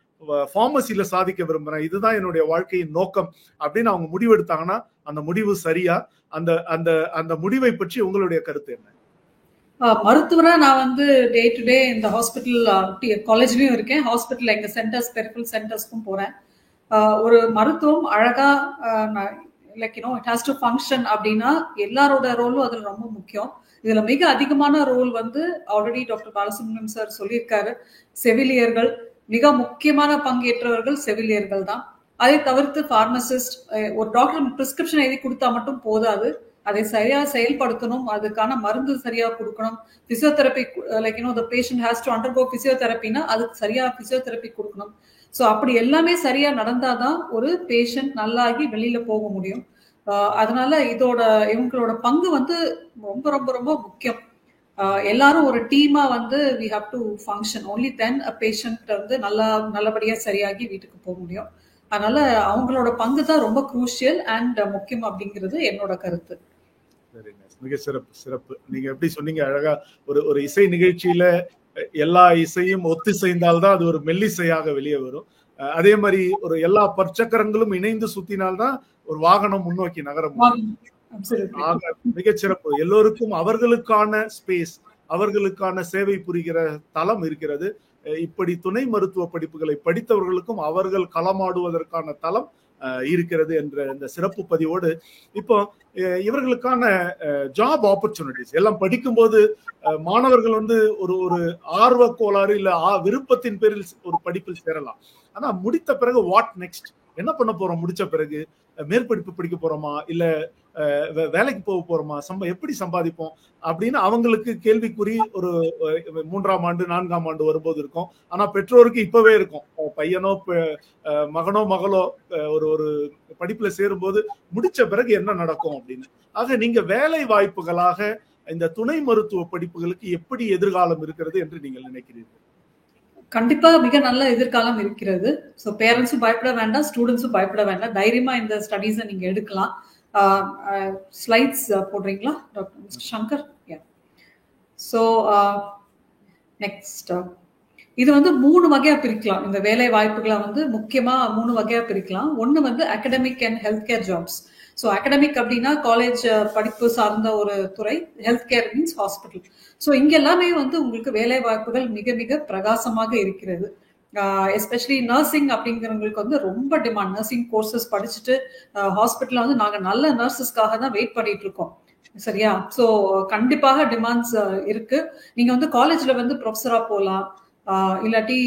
ஃபார்மசில சாதிக்க விரும்புறேன், இதுதான் என்னுடைய வாழ்க்கையின் நோக்கம் அப்படின்னு அவங்க முடிவெடுத்தாங்கன்னா அந்த முடிவு சரியா? அந்த அந்த அந்த முடிவை பற்றி உங்களுடைய கருத்து என்ன? மருத்துவரா நான் வந்து டே டு டே இந்த ஹாஸ்பிட்டல், காலேஜ்லயும் இருக்கேன், ஹாஸ்பிட்டல் எங்க சென்டர்ஸ், பெரிஃபரல் சென்டர்ஸ்க்கும் போறேன். ஒரு மருத்துவம் அழகா like you no it has to function அப்படின்னா எல்லாரோட ரோலும் அதுல ரொம்ப முக்கியம். இதுல மிக அதிகமான ரோல் வந்து ஆல்ரெடி டாக்டர் பாலசுப்ரமணியம் சார் சொல்லியிருக்காரு, செவிலியர்கள் மிக முக்கியமான பங்கேற்றவர்கள் செவிலியர்கள் தான். அதை தவிர்த்து பார்மசிஸ்ட், ஒரு டாக்டர் பிரிஸ்கிரிப்ஷன் எழுதி கொடுத்தா மட்டும் போதாது, அதை சரியா செயல்படுத்தணும், அதுக்கான மருந்து சரியா கொடுக்கணும். Physiotherapy like you know the patient has to undergo பிசியோதெரப்பினா அதுக்கு சரியா பிசியோதெரப்பி கொடுக்கணும். ஸோ அப்படி எல்லாமே சரியா நடந்தாதான் ஒரு பேஷண்ட் நல்லாகி வெளியில போக முடியும். அதனால இவங்களோட பங்கு வந்து ரொம்ப ரொம்ப ரொம்ப முக்கியம். எல்லாரும் ஒரு டீமா வந்து we have to function, only then a patient வந்து நல்லபடியா சரியாகி வீட்டுக்கு போக முடியும். அதனால அவங்களோட பங்கு தான் ரொம்ப குரூஷியல் அண்ட் முக்கியம் அப்படிங்கிறது என்னோட கருத்து. மிக சிறப்பு. நீங்க எப்படி சொன்னீங்க அழகா, ஒரு இசை நிகழ்ச்சியில எல்லா இசையும் ஒத்திசைந்தால்தான் அது ஒரு மெல்லிசையாக வெளியே வரும். அதே மாதிரி ஒரு எல்லா பற்சக்கரங்களும் இணைந்து சுத்தினால்தான் ஒரு வாகனம் முன்னோக்கி நகர முடியும். மிகச்சிறப்பு. எல்லோருக்கும் அவர்களுக்கான ஸ்பேஸ், அவர்களுக்கான சேவை புரிகிற தளம் இருக்கிறது. இப்படி துணை மருத்துவ படிப்புகளை படித்தவர்களுக்கும் அவர்கள் களமாடுவதற்கான தளம் இருக்கிறது என்ற இந்த சிறப்பு பதிவோடு இப்போ இவர்களுக்கான ஜாப் ஆப்பர்ச்சுனிட்டிஸ் எல்லாம் படிக்கும்போது மாணவர்கள் வந்து ஒரு ஆர்வ கோளாறு இல்ல விருப்பத்தின் பேரில் ஒரு படிப்பில் சேரலாம். ஆனா முடித்த பிறகு வாட் நெக்ஸ்ட், என்ன பண்ண போறோம், முடிச்ச பிறகு மேற்படிப்பு படிக்க போறோமா இல்ல வேலைக்கு போக போறோமா, எப்படி சம்பாதிப்போம் அப்படின்னு அவங்களுக்கு கேள்விக்குறி ஒரு 3ஆம் ஆண்டு 4ஆம் ஆண்டு வரும்போது இருக்கும். ஆனா பெற்றோருக்கு இப்பவே இருக்கும், பையனோ மகனோ மகளோ ஒரு படிப்புல சேரும்போது முடிச்ச பிறகு என்ன நடக்கும் அப்படின்னு. ஆக நீங்க வேலை வாய்ப்புகளாக இந்த துணை மருத்துவ படிப்புகளுக்கு எப்படி எதிர்காலம் இருக்கிறது என்று நீங்கள் நினைக்கிறீர்கள்? கண்டிப்பா மிக நல்ல எதிர்காலம் இருக்கிறது. ஸோ பேரண்ட்ஸும் பயப்பட வேண்டாம், ஸ்டூடெண்ட்ஸும் பயப்பட வேண்டாம், தைரியமா இந்த ஸ்டடீஸை நீங்க எடுக்கலாம். ஸ்லைட்ஸ் போடுறீங்களா doctor mister Shankar? So next, இது வந்து 3 வகையா பிரிக்கலாம். இந்த வேலை வாய்ப்புகளை வந்து முக்கியமா 3 வகையா பிரிக்கலாம். ஒன்னு வந்து academic and health care jobs. So academic அப்படின்னா காலேஜ் படிப்பு சார்ந்த ஒரு துறை, health care means hospital. So இங்க எல்லாமே வந்து உங்களுக்கு வேலை வாய்ப்புகள் மிக மிக பிரகாசமாக இருக்கிறது. எஸ்பெஷலி நர்சிங் அப்படிங்கிறவங்களுக்கு வந்து ரொம்ப டிமாண்ட். நர்சிங் கோர்சஸ் படிச்சுட்டு ஹாஸ்பிட்டல்ல வந்து நாங்க நல்ல நர்சஸ்க்காக தான் வெயிட் பண்ணிட்டு இருக்கோம், சரியா? ஸோ கண்டிப்பாக டிமாண்ட்ஸ் இருக்கு. நீங்க வந்து காலேஜ்ல வந்து ப்ரொஃபஸரா போகலாம், இல்லாட்டி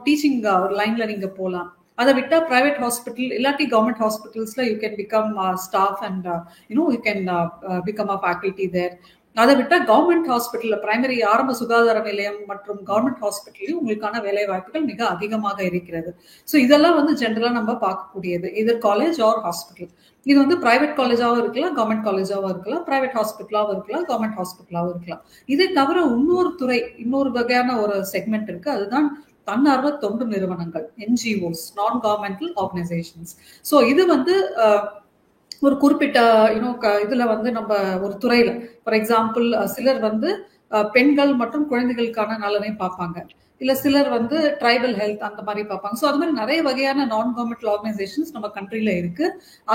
டீச்சிங் லைன்ல நீங்க போகலாம். அதை விட்டா பிரைவேட் ஹாஸ்பிட்டல் இல்லாட்டி கவர்மெண்ட் ஹாஸ்பிட்டல்ஸ்ல you can become staff and you can become a faculty there. அதை விட்டா கவர்மெண்ட் ஹாஸ்பிட்டல், பிரைமரி ஆரம்ப சுகாதார நிலையம் மற்றும் கவர்மெண்ட் ஹாஸ்பிட்டலையும் உங்களுக்கான வேலை வாய்ப்புகள் மிக அதிகமாக இருக்கிறது. ஸோ இதெல்லாம் வந்து ஜென்ரலா நம்ம பார்க்கக்கூடியது, எதர் காலேஜ் ஆர் ஹாஸ்பிட்டல். இது வந்து பிரைவேட் காலேஜாவும் இருக்கலாம், கவர்மெண்ட் காலேஜாவும் இருக்கலாம், பிரைவேட் ஹாஸ்பிட்டலாவும் இருக்கலாம், கவர்மெண்ட் ஹாஸ்பிட்டலாவும் இருக்கலாம். இதை தவிர இன்னொரு வகையான ஒரு செக்மெண்ட் இருக்கு, அதுதான் தன்னார்வ தொண்டு நிறுவனங்கள், NGOs, நான் கவர்மெண்டல் ஆர்கனைசேஷன்ஸ். ஸோ இது வந்து ஒரு குறிப்பிட்ட இதுல வந்து நம்ம ஒரு துறையில ஃபார் எக்ஸாம்பிள் சிலர் வந்து பெண்கள் மற்றும் குழந்தைகளுக்கான நலனை பார்ப்பாங்க, இல்ல சிலர் வந்து ட்ரைபல் ஹெல்த் அந்த மாதிரி பார்ப்பாங்க. ஸோ அது மாதிரி நிறைய வகையான நான் கவர்மெண்ட் ஆர்கனைசேஷன்ஸ் நம்ம கண்ட்ரில இருக்கு.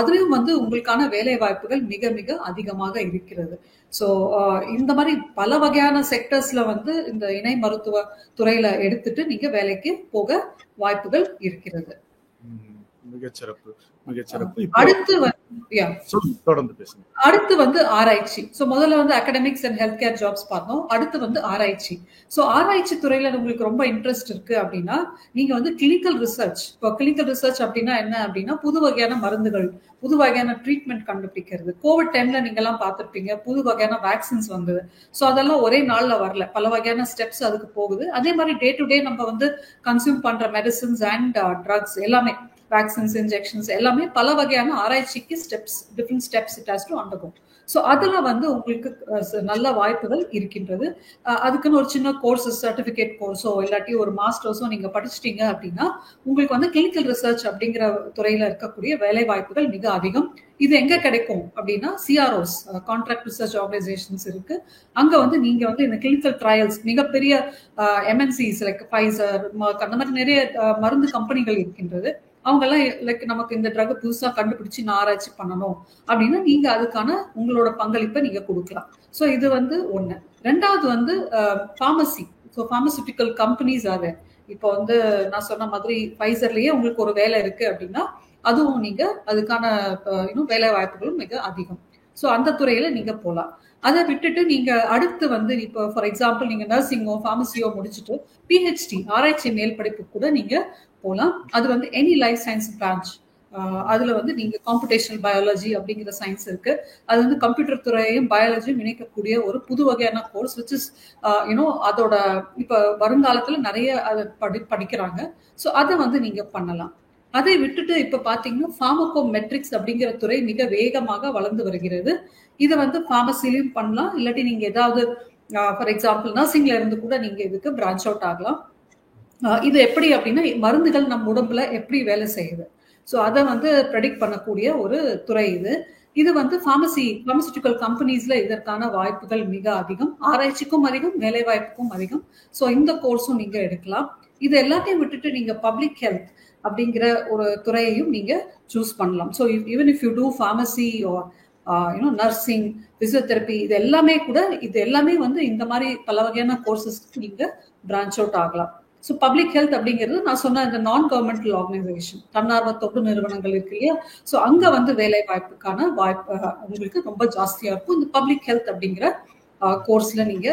அதுலயும் வந்து உங்களுக்கான வேலை வாய்ப்புகள் மிக மிக அதிகமாக இருக்கிறது. ஸோ இந்த மாதிரி பல வகையான செக்டர்ஸ்ல வந்து இந்த இணை மருத்துவ துறையில எடுத்துட்டு நீங்க வேலைக்கு போக வாய்ப்புகள் இருக்கிறது. மிகச்சிறப்பு, மிகச்சிறப்பு. அடுத்து தொடர்ந்து பேசுங்க. அடுத்து வந்து ஆராய்ச்சி. சோ முதல்ல வந்து academics and health care jobs பார்த்தோம். அடுத்து வந்து ஆராய்ச்சி. சோ ஆராய்ச்சி துறையில உங்களுக்கு ரொம்ப இன்ட்ரெஸ்ட் இருக்கு அப்படின்னா நீங்க வந்து கிளினிக்கல் ரிசர்ச். இப்போ கிளினிக்கல் ரிசர்ச் அப்படின்னா என்ன அப்படின்னா புது வகையான மருந்துகள், புது வகையான ட்ரீட்மெண்ட் கண்டுபிடிக்கிறது. கோவிட் டைம்ல நீங்க எல்லாம் பார்த்திருப்பீங்க, புது வகையான வேக்சின்ஸ் வந்தது. சோ அதெல்லாம் ஒரே நாள்ல வரல, பல வகையான ஸ்டெப்ஸ் அதுக்கு போகுது. அதே மாதிரி டே டு டே நம்ம வந்து கன்சியூம் பண்ற மெடிசின்ஸ் அண்ட் ட்ரக்ஸ் எல்லாமே, வேக்சின்ஸ், இன்ஜெக்ஷன்ஸ் எல்லாமே பல வகையான ஆராய்ச்சிக்கு different steps it has to undergo. So அதில் வந்து உங்களுக்கு நல்ல வாய்ப்புகள் இருக்கின்றது. அதுக்குன்னு ஒரு சின்ன கோர்ஸஸ், சர்டிஃபிகேட் கோர்ஸோ இல்லாட்டி ஒரு மாஸ்டர்ஸோ நீங்கள் படிச்சிட்டீங்க அப்படின்னா உங்களுக்கு வந்து கிளினிக்கல் ரிசர்ச் அப்படிங்கிற துறையில் இருக்கக்கூடிய வேலை வாய்ப்புகள் மிக அதிகம். இது எங்க கிடைக்கும் அப்படின்னா சிஆர்ஓஸ், கான்ட்ராக்ட் ரிசர்ச் ஆர்கனைசேஷன்ஸ் இருக்கு. அங்க வந்து நீங்க வந்து இந்த கிளினிக்கல் ட்ரையல்ஸ், மிகப்பெரிய எம்என்சிஸ் லைக் ஃபைசர், அந்த மாதிரி நிறைய மருந்து கம்பெனிகள் இருக்கின்றது. அவங்க எல்லாம் லைக் நமக்கு இந்த ட்ரக் புதுசா கண்டுபிடிச்சு நான் ஆராய்ச்சி பண்ணணும் அப்படின்னா நீங்க அதுக்கான உங்களோட பங்களிப்பை நீங்க கொடுக்கலாம். ஸோ இது வந்து ஒண்ணு. ரெண்டாவது வந்து ஃபார்மசி. ஸோ ஃபார்மசூட்டிக்கல் கம்பெனிஸ் அது இப்போ வந்து நான் சொன்ன மாதிரி ஃபைசர்லயே உங்களுக்கு ஒரு வேலை இருக்கு அப்படின்னா அதுவும் நீங்க அதுக்கான வேலை வாய்ப்புகளும் மிக அதிகம். ஸோ அந்த துறையில நீங்க போகலாம். அதை விட்டுட்டு நீங்க அடுத்து வந்து இப்போ ஃபார் எக்ஸாம்பிள் நீங்க நர்சிங்கோ ஃபார்மசியோ முடிச்சுட்டு பிஹெச்டி ஆராய்ச்சி மேல் படிப்பு கூட நீங்க போகலாம். அது வந்து எனி லைஃப் சயின்ஸ் பிரான்ச். அதுல வந்து நீங்க காம்புடேஷனல் பயாலஜி அப்படிங்கிற சயின்ஸ் இருக்கு. அது வந்து கம்ப்யூட்டர் துறையையும் பயாலஜியும் இணைக்கக்கூடிய ஒரு புது வகையான கோர்ஸ் விச் இஸ் அதோட இப்ப வருங்காலத்துல நிறைய அதை படிக்கிறாங்க. ஸோ அதை வந்து நீங்க பண்ணலாம். அதை விட்டுட்டு இப்ப பாத்தீங்கன்னா ஃபார்மகோமெட்ரிக்ஸ் அப்படிங்கிற துறை மிக வேகமாக வளர்ந்து வருகிறது. இதை வந்து ஃபார்மசிலையும் பண்ணலாம், இல்லாட்டி நீங்க ஏதாவது ஃபார் எக்ஸாம்பிள் நர்சிங்ல இருந்து கூட நீங்க இதுக்கு பிரான்ச் அவுட் ஆகலாம். இது எப்படி அப்படின்னா மருந்துகள் நம்ம உடம்புல எப்படி வேலை செய்யுது, ஸோ அதை வந்து ப்ரெடிக்ட் பண்ணக்கூடிய ஒரு துறை இது. இது வந்து ஃபார்மசூட்டிக்கல் கம்பெனிஸ்ல இதற்கான வாய்ப்புகள் மிக அதிகம், ஆராய்ச்சிக்கும் அதிகம், வேலை வாய்ப்புக்கும் அதிகம். ஸோ இந்த கோர்ஸும் நீங்க எடுக்கலாம். இது எல்லாத்தையும் விட்டுட்டு நீங்க பப்ளிக் ஹெல்த் அப்படிங்கிற ஒரு துறையையும் நீங்க சூஸ் பண்ணலாம். So even if you to pharmacy nursing, physiotherapy, இது எல்லாமே வந்து இந்த மாதிரி பல வகையான கோர்சஸ்க்கு நீங்க பிரான்ச் அவுட் ஆகலாம். ஸோ பப்ளிக் ஹெல்த் அப்படிங்கிறது நான் சொன்ன இந்த நான் கவர்மெண்டல் ஆர்கனைசேஷன், தன்னார்வ தொண்டு நிறுவனங்கள் இருக்கு இல்லையா, ஸோ அங்க வந்து வேலை வாய்ப்புக்கான வாய்ப்பு உங்களுக்கு ரொம்ப ஜாஸ்தியா இருக்கும். இந்த பப்ளிக் ஹெல்த் அப்படிங்கிற கோர்ஸ்ல நீங்க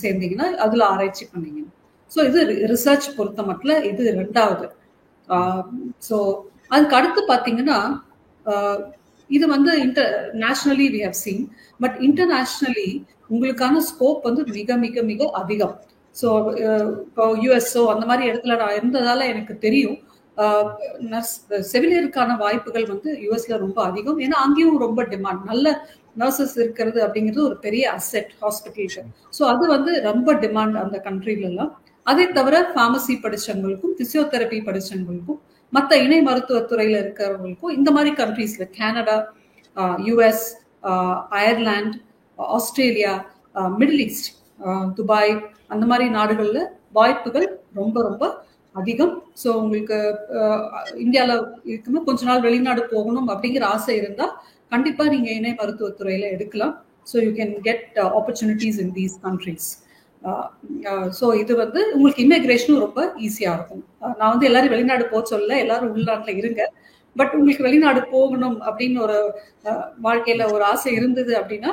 சேர்ந்தீங்கன்னா அதுல ஆராய்ச்சி பண்ணீங்கன்னா. ஸோ இது ரிசர்ச் பொறுத்த மட்டும் இது ரெண்டாவது. ஸோ அதுக்கு அடுத்து பார்த்தீங்கன்னா இது வந்து nationally we have seen, but internationally உங்களுக்கான ஸ்கோப் வந்து மிக மிக மிக அதிகம். ஸோ இப்போ யுஎஸ்ஓ அந்த மாதிரி இடத்துல நான் இருந்ததால எனக்கு தெரியும் செவிலியருக்கான வாய்ப்புகள் வந்து யுஎஸ்ல ரொம்ப அதிகம். ஏன்னா அங்கேயும் ரொம்ப டிமாண்ட், நல்ல நர்சஸ் இருக்கிறது அப்படிங்கிறது ஒரு பெரிய அசெட் ஹாஸ்பிட்டலுக்கு. ஸோ அது வந்து ரொம்ப டிமாண்ட் அந்த கண்ட்ரில எல்லாம். அதை தவிர ஃபார்மசி படிச்சவங்களுக்கும், பிசியோதெரப்பி படிச்சவங்களுக்கும், மற்ற இணை மருத்துவத்துறையில இருக்கிறவங்களுக்கும் இந்த மாதிரி கண்ட்ரீஸ்ல Canada, US, Ireland, Australia, Middle East, Dubai அந்த மாதிரி நாடுகள்ல வாய்ப்புகள் ரொம்ப ரொம்ப அதிகம். ஸோ உங்களுக்கு இந்தியாவில் இருக்குன்னா கொஞ்ச நாள் வெளிநாடு போகணும் அப்படிங்கிற ஆசை இருந்தா கண்டிப்பா நீங்க இணை மருத்துவத்துறையில எடுக்கலாம். So you can get opportunities in these countries. So இது வந்து உங்களுக்கு இமிகிரேஷனும் ரொம்ப ஈஸியா இருக்கும். நான் வந்து எல்லாரும் வெளிநாடு போக சொல்ல, எல்லாரும் உள்நாட்டுல இருங்க. பட் உங்களுக்கு வெளிநாடு போகணும் அப்படின்னு ஒரு வாழ்க்கையில ஒரு ஆசை இருந்தது அப்படின்னா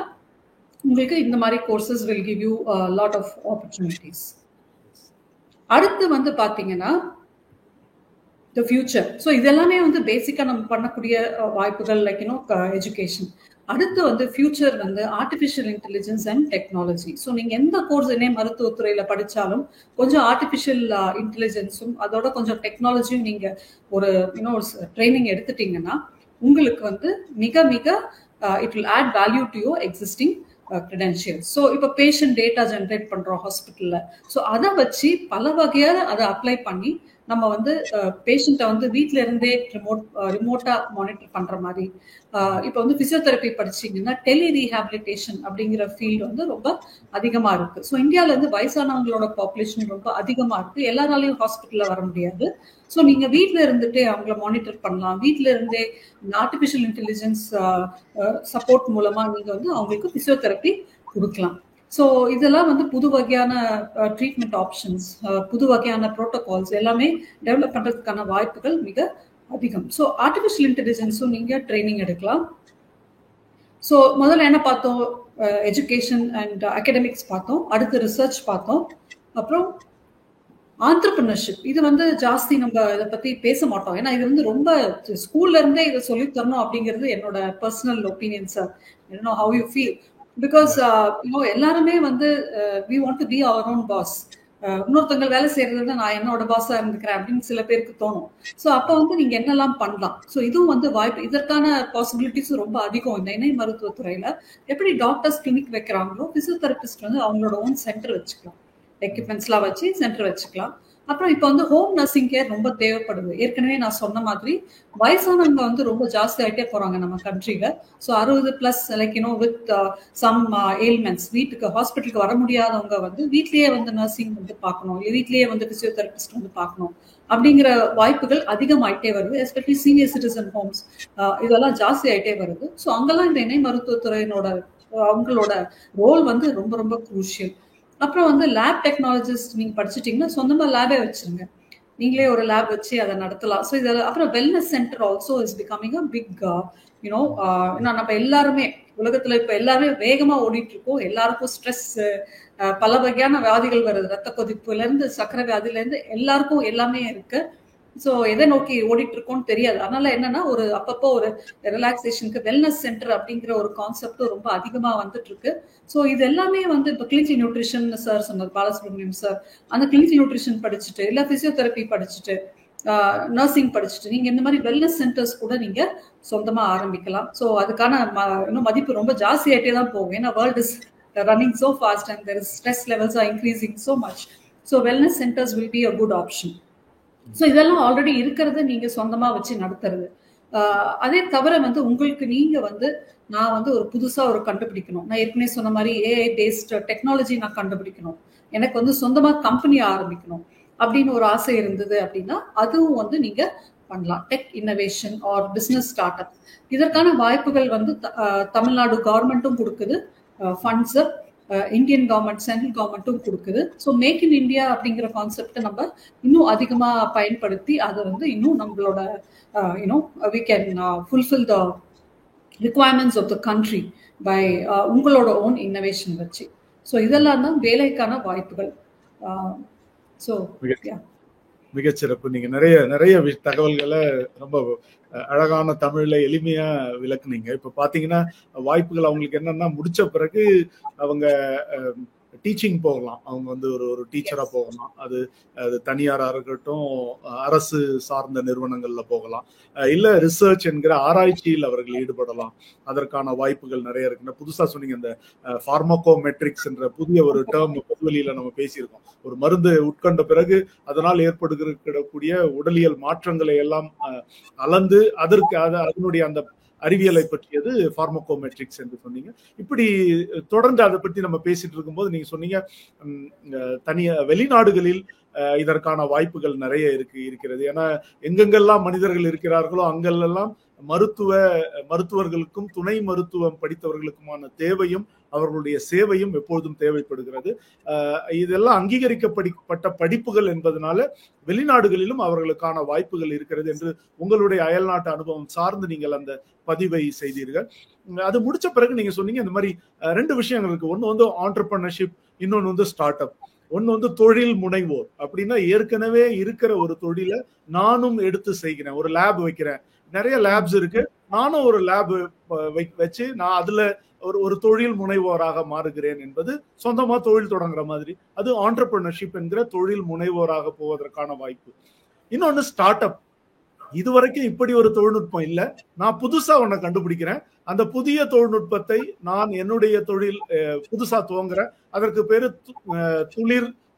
உங்களுக்கு இந்த மாதிரி courses will give you a lot of opportunities. அடுத்து வந்து பாத்தீங்கன்னா the future. ஸோ இதெல்லாமே வந்து பேசிக்கா நம்ம பண்ணக்கூடிய வாய்ப்புகள் லைக் எஜுகேஷன். அடுத்து வந்து ஃபியூச்சர் வந்து artificial intelligence and technology. So நீங்க எந்த கோர்ஸ் மருத்துவத்துறையில படிச்சாலும் கொஞ்சம் ஆர்டிஃபிஷியல் இன்டெலிஜென்ஸும் அதோட கொஞ்சம் டெக்னாலஜியும் நீங்க ஒரு ட்ரைனிங் எடுத்துட்டீங்கன்னா உங்களுக்கு வந்து மிக மிக it will add value to your existing credentials. So இப்போ பேஷண்ட் டேட்டா ஜென்ரேட் பண்றோம் ஹாஸ்பிட்டல்ல. ஸோ அதை வச்சு பல வகையா அதை அப்ளை பண்ணி நம்ம வந்து பேஷண்ட்டை வந்து வீட்டில இருந்தே ரிமோட்டா மானிட்டர் பண்ற மாதிரி. இப்போ வந்து பிசியோதெரப்பி படிச்சீங்கன்னா டெலி ரீஹாபிலிட்டேஷன் அப்படிங்கிற ஃபீல்டு வந்து ரொம்ப அதிகமா இருக்கு. ஸோ இந்தியாவில இருந்து வயசானவங்களோட பாப்புலேஷன் ரொம்ப அதிகமா இருக்கு. எல்லாராலையும் ஹாஸ்பிட்டல்ல வர முடியாது. ஸோ நீங்க வீட்டில இருந்துட்டே அவங்கள மானிட்டர் பண்ணலாம். வீட்டில இருந்தே ஆர்டிஃபிஷியல் இன்டெலிஜென்ஸ் சப்போர்ட் மூலமா நீங்க வந்து அவங்களுக்கு பிசியோதெரப்பி கொடுக்கலாம். ஸோ இதெல்லாம் வந்து புது வகையான ட்ரீட்மெண்ட் ஆப்ஷன்ஸ், புது வகையான ப்ரோட்டோகால்ஸ் எல்லாமே டெவலப் பண்றதுக்கான வாய்ப்புகள் மிக அதிகம். ஸோ ஆர்டிஃபிஷியல் இன்டெலிஜென்ஸும் நீங்க ட்ரைனிங் எடுக்கலாம். ஸோ முதல்ல என்ன பார்த்தோம்? எஜுகேஷன் அண்ட் அகாடமிக்ஸ் பார்த்தோம், அடுத்து ரிசர்ச் பார்த்தோம், அப்புறம் ஆண்டர்பிரினர்ஷிப். இது வந்து ஜாஸ்தி நம்ம இதை பத்தி பேச மாட்டோம், ஏன்னா இது வந்து ரொம்ப ஸ்கூல்ல இருந்தே இதை சொல்லி தரணும் அப்படிங்கிறது என்னோட personal opinion sir. I don't know how you feel, because எல்லாருமே வந்து we want to be our own boss. இன்னொருத்தவங்க வேலை செய்யறது நான் என்னோட பாஸா இருந்துக்கிறேன் அப்படின்னு சில பேருக்கு தோணும். ஸோ அப்போ வந்து நீங்க என்னெல்லாம் பண்ணலாம்? ஸோ இதுவும் வந்து வாய்ப்பு, இதற்கான பாசிபிலிட்டிஸும் ரொம்ப அதிகம் இந்த இணை மருத்துவத்துறையில. எப்படி டாக்டர்ஸ் கிளினிக் வைக்கிறாங்களோ பிசியோதெரபிஸ்ட் வந்து அவங்களோட ஓன் சென்டர் வச்சுக்கலாம், எக்யூப்மெண்ட்ஸ்லாம் வச்சு சென்டர் வச்சுக்கலாம். அப்புறம் இப்போ வந்து ஹோம் நர்சிங் கேர் ரொம்ப தேவைப்படுது. ஏற்கனவே நான் சொன்ன மாதிரி வயசானவங்க வந்து ரொம்ப ஜாஸ்தி ஆகிட்டே போறாங்க நம்ம கண்ட்ரியில. So 60+ like with some ailments வீட்டுக்கு ஹாஸ்பிட்டலுக்கு வர முடியாதவங்க வந்து வீட்லயே வந்து நர்சிங் வந்து பார்க்கணும், இல்லை வீட்லயே வந்து பிசியோதெரபிஸ்ட் வந்து பார்க்கணும் அப்படிங்கிற வாய்ப்புகள் அதிகமாயிட்டே வருது. எஸ்பெஷலி சீனியர் சிட்டிசன் ஹோம்ஸ் இதெல்லாம் ஜாஸ்தி ஆகிட்டே வருது. ஸோ அங்கெல்லாம் இந்த இணை மருத்துவத்துறையினோட அவங்களோட ரோல் வந்து ரொம்ப ரொம்ப குரூஷியல். அப்புறம் வந்து லேப் டெக்னாலஜிஸ்ட் நீங்க படிச்சுட்டீங்கன்னா சொந்தமா லேபே வச்சிருங்க, நீங்களே ஒரு லேப் வச்சு அதை நடத்தலாம். ஸோ இதில் அப்புறம் wellness centre also is becoming a big நம்ம எல்லாருமே உலகத்துல இப்ப எல்லாருமே வேகமா ஓடிட்டு இருக்கோம். எல்லாருக்கும் ஸ்ட்ரெஸ், பல வகையான வியாதிகள் வருது, ரத்த கொதிப்புல இருந்து சக்கரை வியாதியில இருந்து எல்லாருக்கும் எல்லாமே இருக்கு. ஸோ எதை நோக்கி ஓடிட்டு இருக்கோம்னு தெரியாது. அதனால என்னன்னா ஒரு அப்பப்போ ஒரு ரிலாக்ஸேஷனுக்கு வெல்னஸ் சென்டர் அப்படிங்கிற ஒரு கான்செப்டும் ரொம்ப அதிகமா வந்துட்டு இருக்கு. ஸோ இது எல்லாமே வந்து இப்போ கிளினிக்கல் நியூட்ரிஷன் சார் சொன்னார், பாலசுப்ரமணியம் சார், அந்த கிளினிக்கல் நியூட்ரிஷன் படிச்சுட்டு இல்லை பிசியோதெரப்பி படிச்சுட்டு நர்சிங் படிச்சுட்டு நீங்க இந்த மாதிரி வெல்னஸ் சென்டர்ஸ் கூட நீங்க சொந்தமா ஆரம்பிக்கலாம். ஸோ அதுக்கான இன்னும் மதிப்பு ரொம்ப ஜாஸ்தி ஆகிட்டே தான் போகும், ஏன்னா world is running so fast and there is stress levels are increasing so much. So wellness centers will be a good option. So இதெல்லாம் ஆல்ரெடி இருக்கிறத நீங்க சொந்தமா வச்சு நடத்துறது. அதே தவிர வந்து உங்களுக்கு நீங்க வந்து நான் வந்து ஒரு புதுசா ஒரு கண்டுபிடிக்கணும், நான் ஏற்கனவே சொன்ன மாதிரி ஏஐ பேஸ்ட் டெக்னாலஜி நான் கண்டுபிடிக்கணும், எனக்கு வந்து சொந்தமா கம்பெனி ஆரம்பிக்கணும் அப்படின்னு ஒரு ஆசை இருந்தது அப்படின்னா அதுவும் வந்து நீங்க பண்ணலாம். Tech innovation or business start up, இதற்கான வாய்ப்புகள் வந்து தமிழ்நாடு கவர்மெண்ட்டும் கொடுக்குது ஃபண்ட்ஸ், இந்தியன் கவர்மெண்ட் சென்ட்ரல் கவர்மெண்ட்டும் கொடுக்குது. ஸோ மேக் இன் இந்தியா அப்படிங்கிற கான்செப்டை நம்ம இன்னும் அதிகமாக பயன்படுத்தி அதை வந்து இன்னும் நம்மளோட we can fulfill the requirements of the country by உங்களோட ஓன் இன்னோவேஷன் வச்சு. ஸோ இதெல்லாம் தான் வேலைக்கான வாய்ப்புகள். ஸோ மிகச்சிறப்பு. நீங்க நிறைய நிறைய தகவல்களை ரொம்ப அழகான தமிழ்ல எளிமையா விளக்குனீங்க. இப்ப பாத்தீங்கன்னா வாய்ப்புகள் அவங்களுக்கு என்னன்னா முடிச்ச பிறகு அவங்க டீச்சிங் போகலாம், அவங்க வந்து ஒரு டீச்சரா போகலாம், அது தனியாரா இருக்கட்டும், அரசு சார்ந்த நிறுவனங்கள்ல போகலாம், இல்ல ரிசர்ச் என்கிற ஆராய்ச்சியில் அவர்கள் ஈடுபடலாம். அதற்கான வாய்ப்புகள் நிறைய இருக்குன்னு புதுசா சொன்னீங்க. இந்த ஃபார்மகோமெட்ரிக்ஸ் என்ற புதிய ஒரு டேர்ம் பொதுவெளியில நம்ம பேசியிருக்கோம். ஒரு மருந்து உட்கொண்ட பிறகு அதனால் ஏற்படுகிற உடலியல் மாற்றங்களை எல்லாம் அளந்து அதனுடைய அந்த அறிவியலை பற்றியது ஃபார்மகோமெட்ரிக்ஸ் என்று சொன்னீங்க. இப்படி தொடர்ந்து அதை பற்றி நம்ம பேசிட்டு இருக்கும்போது நீங்க சொன்னீங்க வெளிநாடுகளில் இதற்கான வாய்ப்புகள் நிறைய இருக்கிறது. ஏன்னா எங்கெங்கெல்லாம் மனிதர்கள் இருக்கிறார்களோ அங்கெல்லாம் மருத்துவர்களுக்கும் துணை மருத்துவம் படித்தவர்களுக்குமான தேவையும் அவர்களுடைய சேவையும் எப்பொழுதும் தேவைப்படுகிறது. இதெல்லாம் அங்கீகரிக்கப்பட்ட படிப்புகள் என்பதனால வெளிநாடுகளிலும் அவர்களுக்கான வாய்ப்புகள் இருக்கிறது என்று உங்களுடைய அயல்நாட்டு அனுபவம் சார்ந்து நீங்கள் அந்த பதிவை செய்தீர்கள். அது முடிச்ச பிறகு நீங்க சொன்னீங்க இந்த மாதிரி 2 விஷயங்கள் இருக்கு. ஒன்னு வந்து ஆண்டர்பிரினர்ஷிப், இன்னொன்னு வந்து ஸ்டார்ட் அப். ஒன்னு வந்து தொழில் முனைவோர். அப்படின்னா ஏற்கனவே இருக்கிற ஒரு தொழிலை நானும் எடுத்து செய்கிறேன், ஒரு லேப் வைக்கிறேன், நிறைய லேப்ஸ் இருக்கு, நானும் ஒரு லேப் வச்சு நான் அதுல ஒரு தொழில் முனைவோராக மாறுகிறேன் என்பது சொந்தமா தொழில் தொடங்குற மாதிரி. அது ஆண்டர்பிரினர்ஷிப் என்கிற தொழில் முனைவோராக போவதற்கான வாய்ப்பு. இன்னொன்னு ஸ்டார்ட் அப். இதுவரைக்கும் இப்படி ஒரு தொழில்நுட்பம் இல்ல, நான் புதுசா ஒன்ன கண்டுபிடிக்கிறேன், அந்த புதிய தொழில்நுட்பத்தை நான் என்னுடைய தொழில் புதுசா துவங்குறேன், அதற்கு பேரு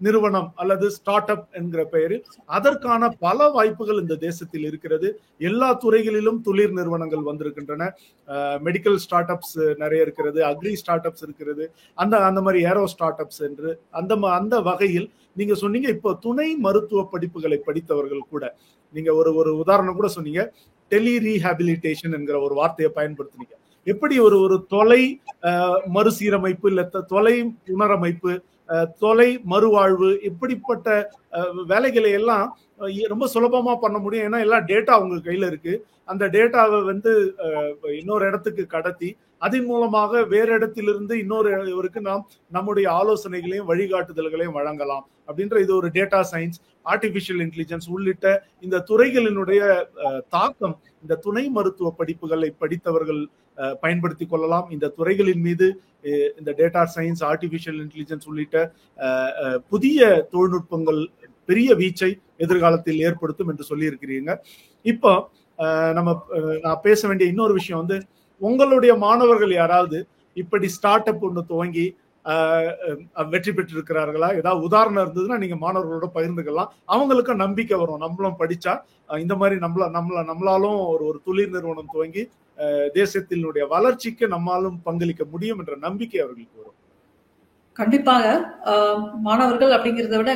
நிறுவனம் அல்லது ஸ்டார்ட் அப் என்கிற பெயரில் அதற்கான பல வாய்ப்புகள் இந்த தேசத்தில் இருக்கிறது. எல்லா துறைகளிலும் தொழில் நிறுவனங்கள் வந்திருக்கின்றன. மெடிக்கல் ஸ்டார்ட் அப்ஸ் நிறைய இருக்கிறது, அக்ரி ஸ்டார்ட் அப்ஸ் இருக்கிறது, அந்த மாதிரி ஏரோ ஸ்டார்ட் அப்ஸ் என்று அந்த வகையில் நீங்க சொன்னீங்க. இப்போ துணை மருத்துவ படிப்புகளை படித்தவர்கள் கூட நீங்க ஒரு உதாரணம் கூட சொன்னீங்க, டெலி ரீஹாபிலிட்டேஷன் என்கிற ஒரு வார்த்தையை பயன்படுத்தினீங்க. எப்படி ஒரு தொலை மறுசீரமைப்பு இல்ல தொலை புனரமைப்பு, தொலை மறுவாழ்வு, இப்படிப்பட்ட வேலைகளை எல்லாம் ரொம்ப சுலபமா பண்ண முடியும். ஏன்னா எல்லா டேட்டா அவங்க கையில இருக்கு. அந்த டேட்டாவை இன்னொரு இடத்துக்கு கடத்தி அதன் மூலமாக வேற இடத்திலிருந்து இன்னொருவருக்கு நாம் நம்முடைய ஆலோசனைகளையும் வழிகாட்டுதல்களையும் வழங்கலாம் அப்படின்ற இது ஒரு டேட்டா சயின்ஸ், ஆர்டிபிஷியல் இன்டெலிஜென்ஸ் உள்ளிட்ட இந்த துறைகளினுடைய தாக்கம் இந்த துணை மருத்துவ படிப்புகளை படித்தவர்கள் பயன்படுத்தி கொள்ளலாம். இந்த துறைகளின் மீது இந்த டேட்டா சயின்ஸ், ஆர்டிபிஷியல் இன்டெலிஜென்ஸ் உள்ளிட்ட புதிய தொழில்நுட்பங்கள் பெரிய வீச்சை எதிர்காலத்தில் ஏற்படுத்தும் என்று சொல்லி இருக்கிறீங்க. இப்போ நான் பேச வேண்டிய இன்னொரு விஷயம் உங்களுடைய மாணவர்கள் யாராவது இப்படி ஸ்டார்ட் அப் ஒன்று துவங்கி வெற்றி பெற்றிருக்கிறார்களா? ஏதாவது உதாரணம் இருந்ததுன்னா நீங்க மாணவர்களோட பகிர்ந்துக்கலாம். அவங்களுக்கு நம்பிக்கை வரும், நம்மளும் படிச்சா இந்த மாதிரி நம்மளாலும் ஒரு தொழில் நிறுவனம் துவங்கி தேசத்தினுடைய வளர்ச்சிக்கு நம்மாலும் பங்களிக்க முடியும் என்ற நம்பிக்கை அவர்களுக்கு வரும். கண்டிப்பாக மாணவர்கள் அப்படிங்கிறத விட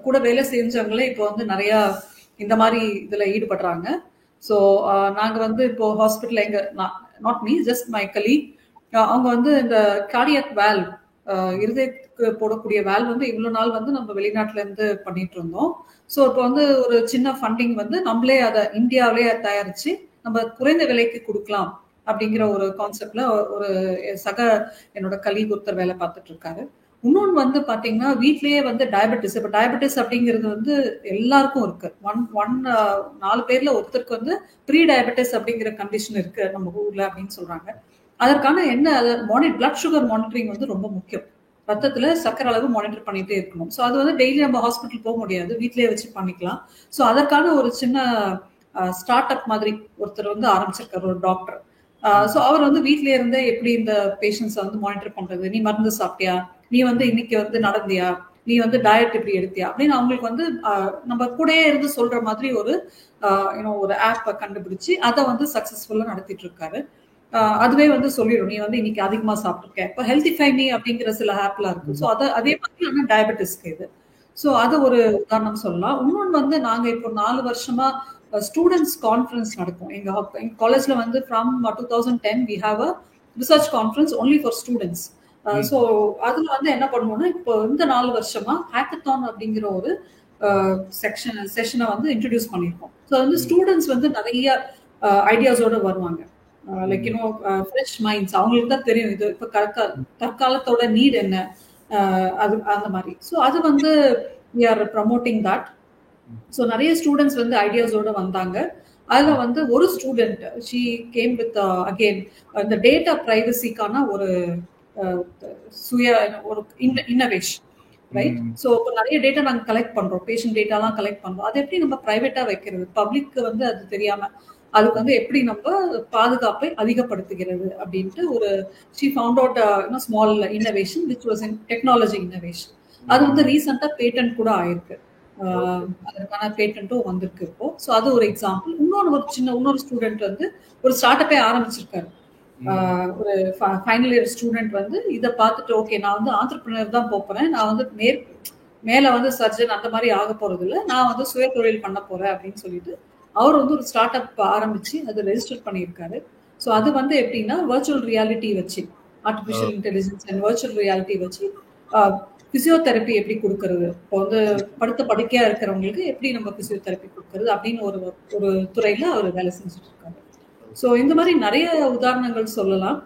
கூட வேலை செஞ்சவங்களே இப்போ நிறைய இந்த மாதிரி இதுல ஈடுபடுறாங்க. ஸோ நாங்க இப்போ hospital not me, just my colleague, அவங்க இந்த கார்டியாக் வால்வ், இருதயத்துக்கு போடக்கூடிய வால்வ் இவ்வளவு நாள் நம்ம வெளிநாட்டுல இருந்து பண்ணிட்டு இருந்தோம். ஸோ இப்போ ஒரு சின்ன ஃபண்டிங் நம்மளே அதை இந்தியாவிலே தயாரிச்சு நம்ம குறைந்த விலைக்கு கொடுக்கலாம் அப்படிங்கிற ஒரு கான்செப்ட்ல ஒரு என்னோட கலீக் ஒருத்தர் வேலை பார்த்துட்டு இருக்காரு. இன்னொன்று பாத்தீங்கன்னா வீட்லயே டயபெட்டிஸ், இப்போ டயபெட்டிஸ் அப்படிங்கிறது எல்லாருக்கும் இருக்கு. 4 பேர்ல ஒருத்தருக்கு ப்ரீ டயபெட்டிஸ் அப்படிங்கிற கண்டிஷன் இருக்கு நம்ம ஊர்ல அப்படின்னு சொல்றாங்க. அதற்கான பிளட் சுகர் மானிட்டரிங் ரொம்ப முக்கியம். ரத்தத்துல சக்கரை அளவு மானிட்டர் பண்ணிட்டே இருக்கணும். ஸோ அது டெய்லி நம்ம ஹாஸ்பிட்டல் போக முடியாது, வீட்லயே வச்சு பண்ணிக்கலாம். ஸோ அதற்கான ஒரு சின்ன ஸ்டார்ட் அப் மாதிரி ஒருத்தர் ஆரம்பிச்சிருக்காரு, ஒரு டாக்டர். ஸோ அவர் வீட்லயே இருந்தே எப்படி இந்த பேஷண்ட்ஸை மானிட்டர் பண்றது, நீ மருந்து சாப்பிட்டியா, நீ இன்னைக்கு நடந்தியா, நீ டயட் எப்படி எடுத்தியா அப்படின்னு அவங்களுக்கு நம்ம கூடயே இருந்து சொல்ற மாதிரி ஒரு ஆப்பை கண்டுபிடிச்சு அதை சக்சஸ்ஃபுல்லா நடத்திட்டு இருக்காரு. அதுவே சொல்லிடும், நீ இன்னைக்கு அதிகமா சாப்பிட்டுருக்க. இப்போ ஹெல்த்திஃபை மீ அப்படிங்கிற சில ஆப்லாம் இருக்கு. ஸோ அதே மாதிரி டயபெட்டிஸ்க்கு இது. ஸோ அது ஒரு உதாரணம் சொல்லலாம். இன்னொன்று நாங்க இப்போ 4 வருஷமா ஸ்டூடெண்ட்ஸ் கான்ஃபரன்ஸ் நடக்கும் எங்க காலேஜ்ல. From 2010 we have a research conference only for students. So அதுல என்ன பண்ணுவோம்னா, இப்போ இந்த 4 வருஷமா ஹேக்கத்தான் அப்படிங்கிற ஒரு செஷனை இன்ட்ரடியூஸ் பண்ணியிருக்கோம். ஸோ ஸ்டூடெண்ட்ஸ் நிறைய ஐடியாஸோட வருவாங்க. லைக் ஃப்ரெஷ் மைண்ட்ஸ், அவங்களுக்கு தான் தெரியும் இது இப்போ தற்காலத்தோட நீட் என்ன, அது அந்த மாதிரி. ஸோ அது we are promoting that. So நிறைய ஸ்டூடெண்ட்ஸ் ஐடியாஸோட வந்தாங்க. அதுல ஒரு student she came with again இந்த டேட்டா பிரைவசிக்கான ஒரு இன்னோவேஷன், ரைட்? ஸோ இப்போ நிறைய டேட்டா நாங்க கலெக்ட் பண்றோம், பேஷண்ட் டேட்டாலாம் கலெக்ட் பண்றோம். அது எப்படி நம்ம பிரைவேட்டா வைக்கிறது, பப்ளிக் அது தெரியாம அதுக்கு எப்படி நம்ம பாதுகாப்பை அதிகப்படுத்துகிறது அப்படின்ட்டு ஒரு she found out small innovation which was in technology innovation. அது ரீசெண்டா பேட்டன்ட் கூட ஆயிருக்கு, அதற்கான பேட்டன்ட்டும் வந்திருக்கு இப்போ. ஸோ அது ஒரு எக்ஸாம்பிள். இன்னொரு ஸ்டூடெண்ட் ஒரு ஸ்டார்ட் அப்பே ஆரம்பிச்சிருக்காரு. ஒரு ஃபைனல் இயர் ஸ்டூடெண்ட் இதை பார்த்துட்டு, ஓகே நான் ஆண்டர்பிரினர் தான் போறேன், நான் மேல சர்ஜன் அந்த மாதிரி ஆக போறது இல்லை, நான் சுய தொழில் பண்ண போறேன் அப்படின்னு சொல்லிட்டு அவர் ஒரு ஸ்டார்ட் அப் ஆரம்பிச்சு அதை ரெஜிஸ்டர் பண்ணியிருக்காரு. ஸோ அது எப்படின்னா வர்ச்சுவல் ரியாலிட்டி வச்சு, artificial intelligence and virtual reality வச்சு பிசியோதெரப்பி எப்படி கொடுக்கறது, இப்போ படுத்த படுக்கையா இருக்கிறவங்களுக்கு எப்படி நம்ம பிசியோதெரப்பி கொடுக்கறது அப்படின்னு ஒரு துறையில அவர் வேலை செஞ்சுட்டு இருக்காரு. ஸோ இந்த மாதிரி நிறைய உதாரணங்கள் சொல்லலாம்.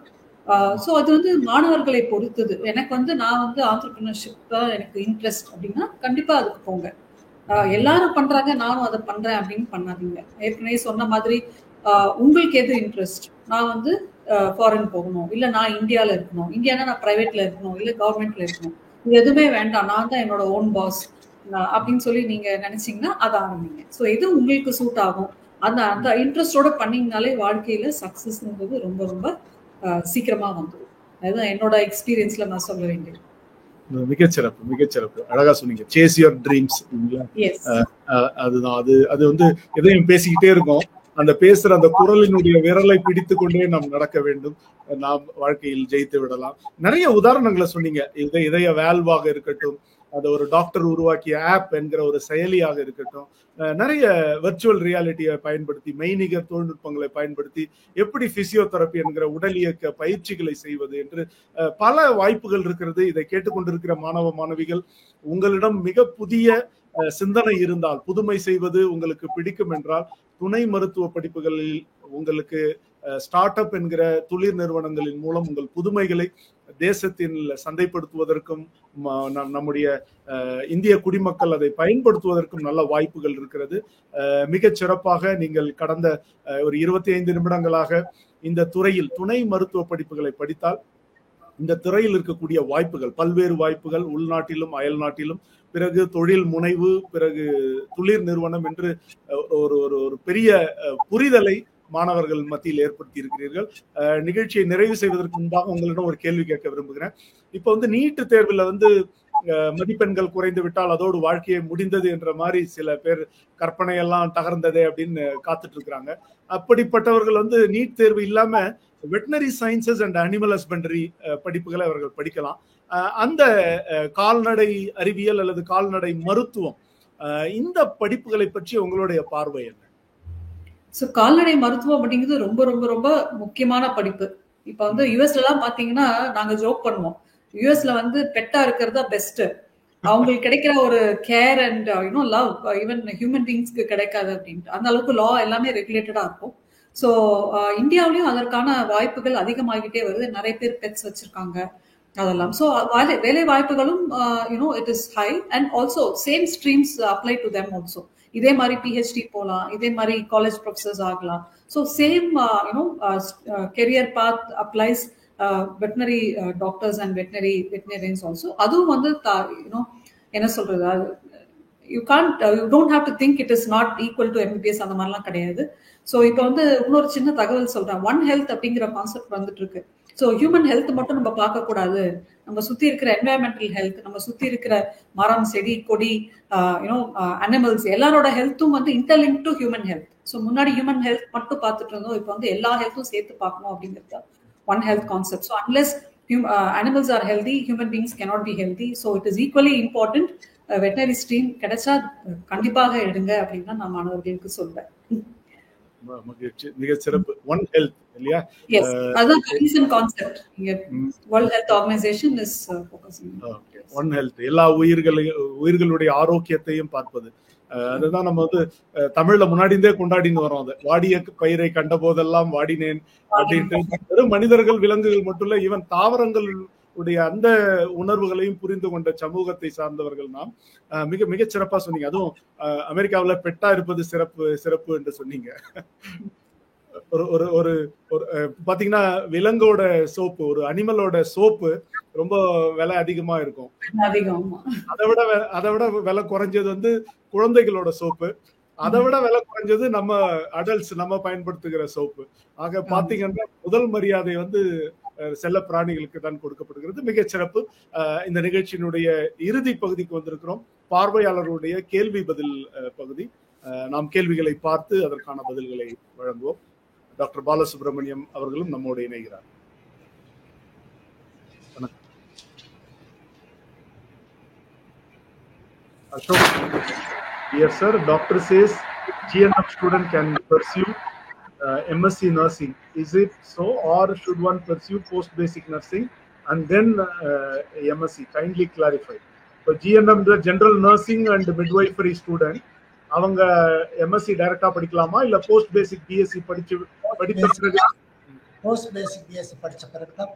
ஸோ அது மாணவர்களை பொறுத்தது. எனக்கு நான் ஆண்டர்பிரினர்ஷிப் தான் எனக்கு இன்ட்ரெஸ்ட் அப்படின்னா கண்டிப்பா அதுக்கு போங்க. எல்லாரும் பண்றாங்க நானும் அதை பண்றேன் அப்படின்னு பண்ணாதீங்க. ஏற்கனவே சொன்ன மாதிரி உங்களுக்கு எது இன்ட்ரெஸ்ட், நான் ஃபாரின் போகணும், இல்ல நான் இந்தியால இருக்கணும், இந்தியானா நான் பிரைவேட்ல இருக்கணும், இல்ல கவர்மெண்ட்ல இருக்கணும், இது எதுவுமே வேண்டாம், நான் தான் என்னோட ஓன் பாஸ் அப்படின்னு சொல்லி நீங்க நினைச்சீங்கன்னா அதை ஆரம்பிங்க. ஸோ எது உங்களுக்கு சூட் ஆகும் அந்த இன்ட்ரெஸ்டோட பண்ணீங்கனாலே வாழ்க்கையில சக்சஸ்ங்கிறது ரொம்ப ரொம்ப சீக்கிரமா வந்துடும். அதுதான் என்னோட எக்ஸ்பீரியன்ஸ்ல நான் சொல்ல வேண்டியது. மிகச்சிறப்பு அழகா சொன்னீங்க. Chase your dreams. அதுதான் அது வந்து எதையும் பேசிக்கிட்டே இருக்கோம். அந்த பேசுற அந்த குரலினுடைய விரலை பிடித்து கொண்டே நாம் நடக்க வேண்டும். நாம் வாழ்க்கையில் ஜெயித்து விடலாம். நிறைய உதாரணங்களை சொன்னீங்க. இதய வேல்வாக இருக்கட்டும், அது ஒரு டாக்டர் உருவாக்கிய ஆப் என்கிற ஒரு செயலியாக இருக்கட்டும், நிறைய வெர்ச்சுவல் ரியாலிட்டியை பயன்படுத்தி, மெய்நிகர் தொழில்நுட்பங்களை பயன்படுத்தி எப்படி பிசியோதெரப்பி என்கிற உடல் இயக்க பயிற்சிகளை செய்வது என்று பல வாய்ப்புகள் இருக்கிறது. இதை கேட்டுக்கொண்டிருக்கிற மாணவ மாணவிகள், உங்களிடம் மிக புதிய சிந்தனை இருந்தால், புதுமை செய்வது உங்களுக்கு பிடிக்கும் என்றால், துணை மருத்துவ படிப்புகளில் உங்களுக்கு ஸ்டார்ட் அப் என்கிற தொழில் நிறுவனங்களின் மூலம் உங்கள் புதுமைகளை தேசத்தில் சந்தைப்படுத்துவதற்கும் நம்முடைய இந்திய குடிமக்கள் அதை பயன்படுத்துவதற்கும் நல்ல வாய்ப்புகள் இருக்கிறது. மிகச் சிறப்பாக நீங்கள் கடந்த ஒரு 25 நிமிடங்களாக இந்த துறையில் துணை மருத்துவ படிப்புகளை படித்தால் இந்த துறையில் இருக்கக்கூடிய வாய்ப்புகள், பல்வேறு வாய்ப்புகள், உள்நாட்டிலும் அயல் நாட்டிலும், பிறகு தொழில் முனைவு, பிறகு தொழில் நிறுவனம் என்று ஒரு பெரிய புரிதலை மாணவர்கள் மத்தியில் ஏற்படுத்தி இருக்கிறீர்கள். நிகழ்ச்சியை நிறைவு செய்வதற்கு முன்பாக உங்களிடம் ஒரு கேள்வி கேட்க விரும்புகிறேன். இப்ப வந்து நீட் தேர்வில் வந்து மதிப்பெண்கள் குறைந்து விட்டால் அதோடு வாழ்க்கையை முடிந்தது என்ற மாதிரி சில பேர் கற்பனையெல்லாம் தகர்ந்ததே அப்படின்னு காத்துட்டு இருக்கிறாங்க. அப்படிப்பட்டவர்கள் வந்து நீட் தேர்வு இல்லாம veterinary sciences and animal husbandry படிப்புகளை அவர்கள் படிக்கலாம். அந்த கால்நடை அறிவியல் அல்லது கால்நடை மருத்துவம், இந்த படிப்புகளை பற்றி உங்களுடைய பார்வை என்ன? ஸோ கால்நடை மருத்துவம் அப்படிங்கிறது ரொம்ப ரொம்ப ரொம்ப முக்கியமான படிப்பு. இப்ப வந்து யூஎஸ்ல எல்லாம் பாத்தீங்கன்னா நாங்க ஜோக் பண்ணுவோம், யூஎஸ்ல வந்து பெட்டா இருக்கிறது தான் பெஸ்ட். அவங்களுக்கு கிடைக்கிற ஒரு care and you know love even human பீயிங்ஸ்க்கு கிடைக்காது அப்படின்ட்டு அந்த அளவுக்கு லா எல்லாமே ரெகுலேட்டடா இருக்கும். ஸோ இந்தியாவிலையும் அதற்கான வாய்ப்புகள் அதிகமாகிட்டே வருது. நிறைய பேர் பெட்ஸ் வச்சிருக்காங்க அதெல்லாம். ஸோ வேலை வாய்ப்புகளும் you know it is high and also same streams apply to them also. இதே மாதிரி பிஹெச்டி போகலாம், இதே மாதிரி காலேஜ் ப்ரொஃபஸர்ஸ் ஆகலாம். So same you know career path applies veterinary doctors and veterinarians also. அதுவும் வந்து யூனோ என்ன சொல்றது, you don't have to think it is not equal to MBBS, அந்த மாதிரிலாம் கிடையாது. ஸோ இப்போ வந்து இன்னொரு சின்ன தகவல் சொல்றேன். ஒன் ஹெல்த் அப்படிங்கிற கான்செப்ட் வந்துட்டு இருக்கு. ஸோ ஹியூமன் ஹெல்த் மட்டும் நம்ம பார்க்க கூடாது, நம்ம சுத்தி இருக்கிற என்வாயன்மெண்டல் ஹெல்த், நம்ம சுத்தி இருக்கிற மரம் செடி கொடி யூனோ அனிமல்ஸ் எல்லாரோட ஹெல்த்தும் வந்து interlink to human health. So முன்னாடி ஹியூமன் ஹெல்த் மட்டும் பார்த்துட்டு இருந்தோம், இப்போ வந்து எல்லா ஹெல்த்தும் சேர்த்து பார்க்கணும் அப்படிங்கிறது one health concept. So unless animals are healthy, human beings cannot be healthy. So it is equally important. Veterinary stream கிடைச்சா கண்டிப்பாக எடுங்க அப்படின்னு தான் நான் மாணவர்களுக்கு சொல்றேன். மிக சிறப்பு. ஒன் ஹெல்த் இல்லையா? Yes, அதான் reason concept. World health organisation is focusing one health. எல்லா உயிர்களுடைய ஆரோக்கியத்தையும் பார்ப்பது. அதுதான் நம்ம வந்து தமிழ்ல முன்னாடிந்தே கொண்டாடின்னு வரோம். அது வாடிய பயிரை கண்ட போதெல்லாம் வாடினேன் அப்படின்ட்டு. வெறும் மனிதர்கள் விலங்குகள் மட்டும் இல்ல, ஈவன் தாவரங்கள் உடைய அந்த உணர்வுகளையும் புரிந்து கொண்ட சமூகத்தை சார்ந்தவர்கள் நாம். மிக மிக சிறப்பா சொன்னீங்க. அதுவும் அமெரிக்காவில் பெட்டா இருப்பது சிறப்பு சிறப்பு என்று சொன்னீங்க. ஒரு ஒரு பாத்தீங்கன்னா விலங்கோட சோப்பு, ஒரு அனிமலோட சோப்பு ரொம்ப விலை அதிகமா இருக்கும். அதை விட விலை குறைஞ்சது வந்து குழந்தைகளோட சோப்பு. அதை விட விலை குறைஞ்சது நம்ம அடல்ட்ஸ் நம்ம பயன்படுத்துகிற சோப்பு. ஆக பாத்தீங்கன்னா முதல் மரியாதை வந்து செல்ல பிராணிகளுக்கு தான் கொடுக்கப்படுகிறது. மிக சிறப்பு. இந்த நிகழ்ச்சியினுடைய இறுதி பகுதிக்கு வந்திருக்கிறோம். பார்வையாளர்களுடைய கேள்வி பதில் பகுதி. நாம் கேள்விகளை பார்த்து அதற்கான பதில்களை வழங்குவோம். டாக்டர் பாலசுப்ரமணியம் அவர்களும் நம்மோடு இணைகிறார். Dear sir, doctor says GNM student can pursue MSc nursing. Is it so, or should one pursue post basic nursing and then MSc? Kindly clarify. So GNM the general nursing and midwifery student, அவங்க MSc டைரக்டா படிக்கலாமா இல்ல post பேசிக் BSc படிச்ச பிறகு? Post பேசிக் BSc படிச்ச பிறகு தான்.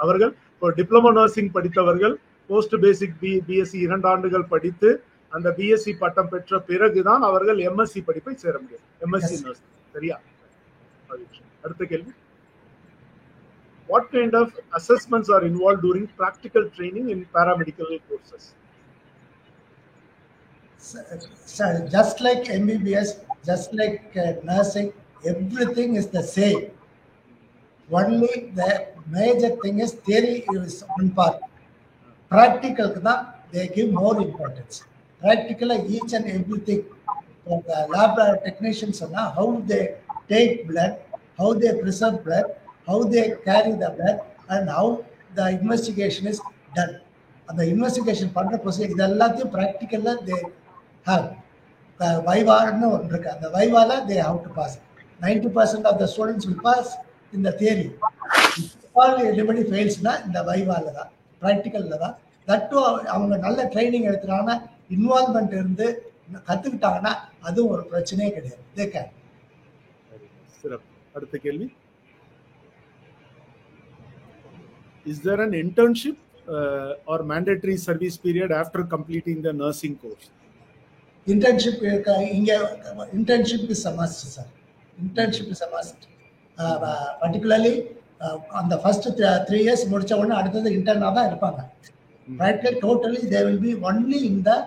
அவர்கள் டிப்ளமோ நர்சிங் படித்தவர்கள் போஸ்ட் பேசிக் பிஎஸ்சி 2 ஆண்டுகள் படித்து அந்த பிஎஸ்சி பட்டம் பெற்ற பிறகுதான் அவர்கள் எம்எஸ்சி படிப்பை சேர முடியும். MSc nursing. சரியா? அடுத்த கேள்வி. What kind of assessments are involved during practical training in paramedical courses? Just like MBBS, just like nursing, everything is the same. only the major thing is theory is one part. Practical they give more importance. Practical each and everything. So the lab technicians how they take blood, how they preserve blood, how they carry the blood, and how the investigation is done. And the investigation பண்ற procedure இது எல்லாத்தையும் practically they have. வைவான்னு ஒன்று இருக்கு. அந்த வைவால they have to pass. 90% of the students will pass in the theory. All everybody fails na இந்த வைவால தான், practicalல தான். That too அவங்க நல்ல ட்ரைனிங் எடுத்துட்டாங்கன்னா, இன்வால்வ்மெண்ட் இருந்து கத்துக்கிட்டாங்கன்னா அதுவும் ஒரு பிரச்சனையே கிடையாது. they can. அடுத்த கேள்வி, is there an internship or mandatory service period after completing the nursing course? Internship இங்க internship is a must, sir. Internship is a must. Particularly அந்த first 3 years முடிச்ச உடனே அடுத்தது இன்டர்னா தான் இருப்பாங்க. Right? Totally they will be only in the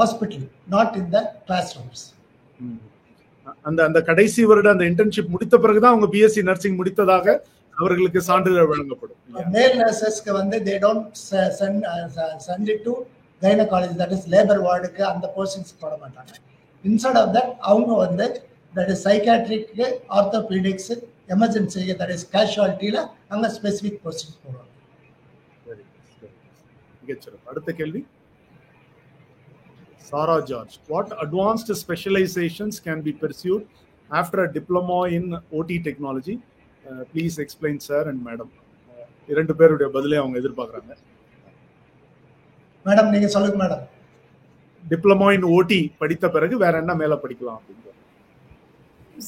hospital, not in the classrooms. அந்த கடைசி வருடம் அந்த இன்டர்ன்ஷிப் முடித்த பிறகுதான் அவங்க பிஎஸ்சி நர்சிங் முடித்ததாக அவர்களுக்கு சான்றிதழ் வழங்கப்படும். மேல் நர்சஸ்க்கு they don't send it to gynecology, that is labor wardக்கு அந்த போஸ்டிங்ஸ் போட மாட்டாங்க. Instead of that அவங்க that is psychiatric, orthopedics, emergency, that is casualty ல அங்க ஸ்பெசிபிக் போஸ்டிங்ஸ் போடுவாங்க. அடுத்த கேள்வி, Sarah George, what advanced specializations can be pursued after a diploma in OT technology? Please explain, sir and madam. இரண்டு பேருடைய பதிலை அவங்க எதிர்பார்க்கறாங்க. மேடம் நீங்க சொல்லுங்க மேடம். டிப்ளமோ இன் ஓடி படித்த பிறகு வேற என்ன மேல படிக்கலாம் அப்படிங்க?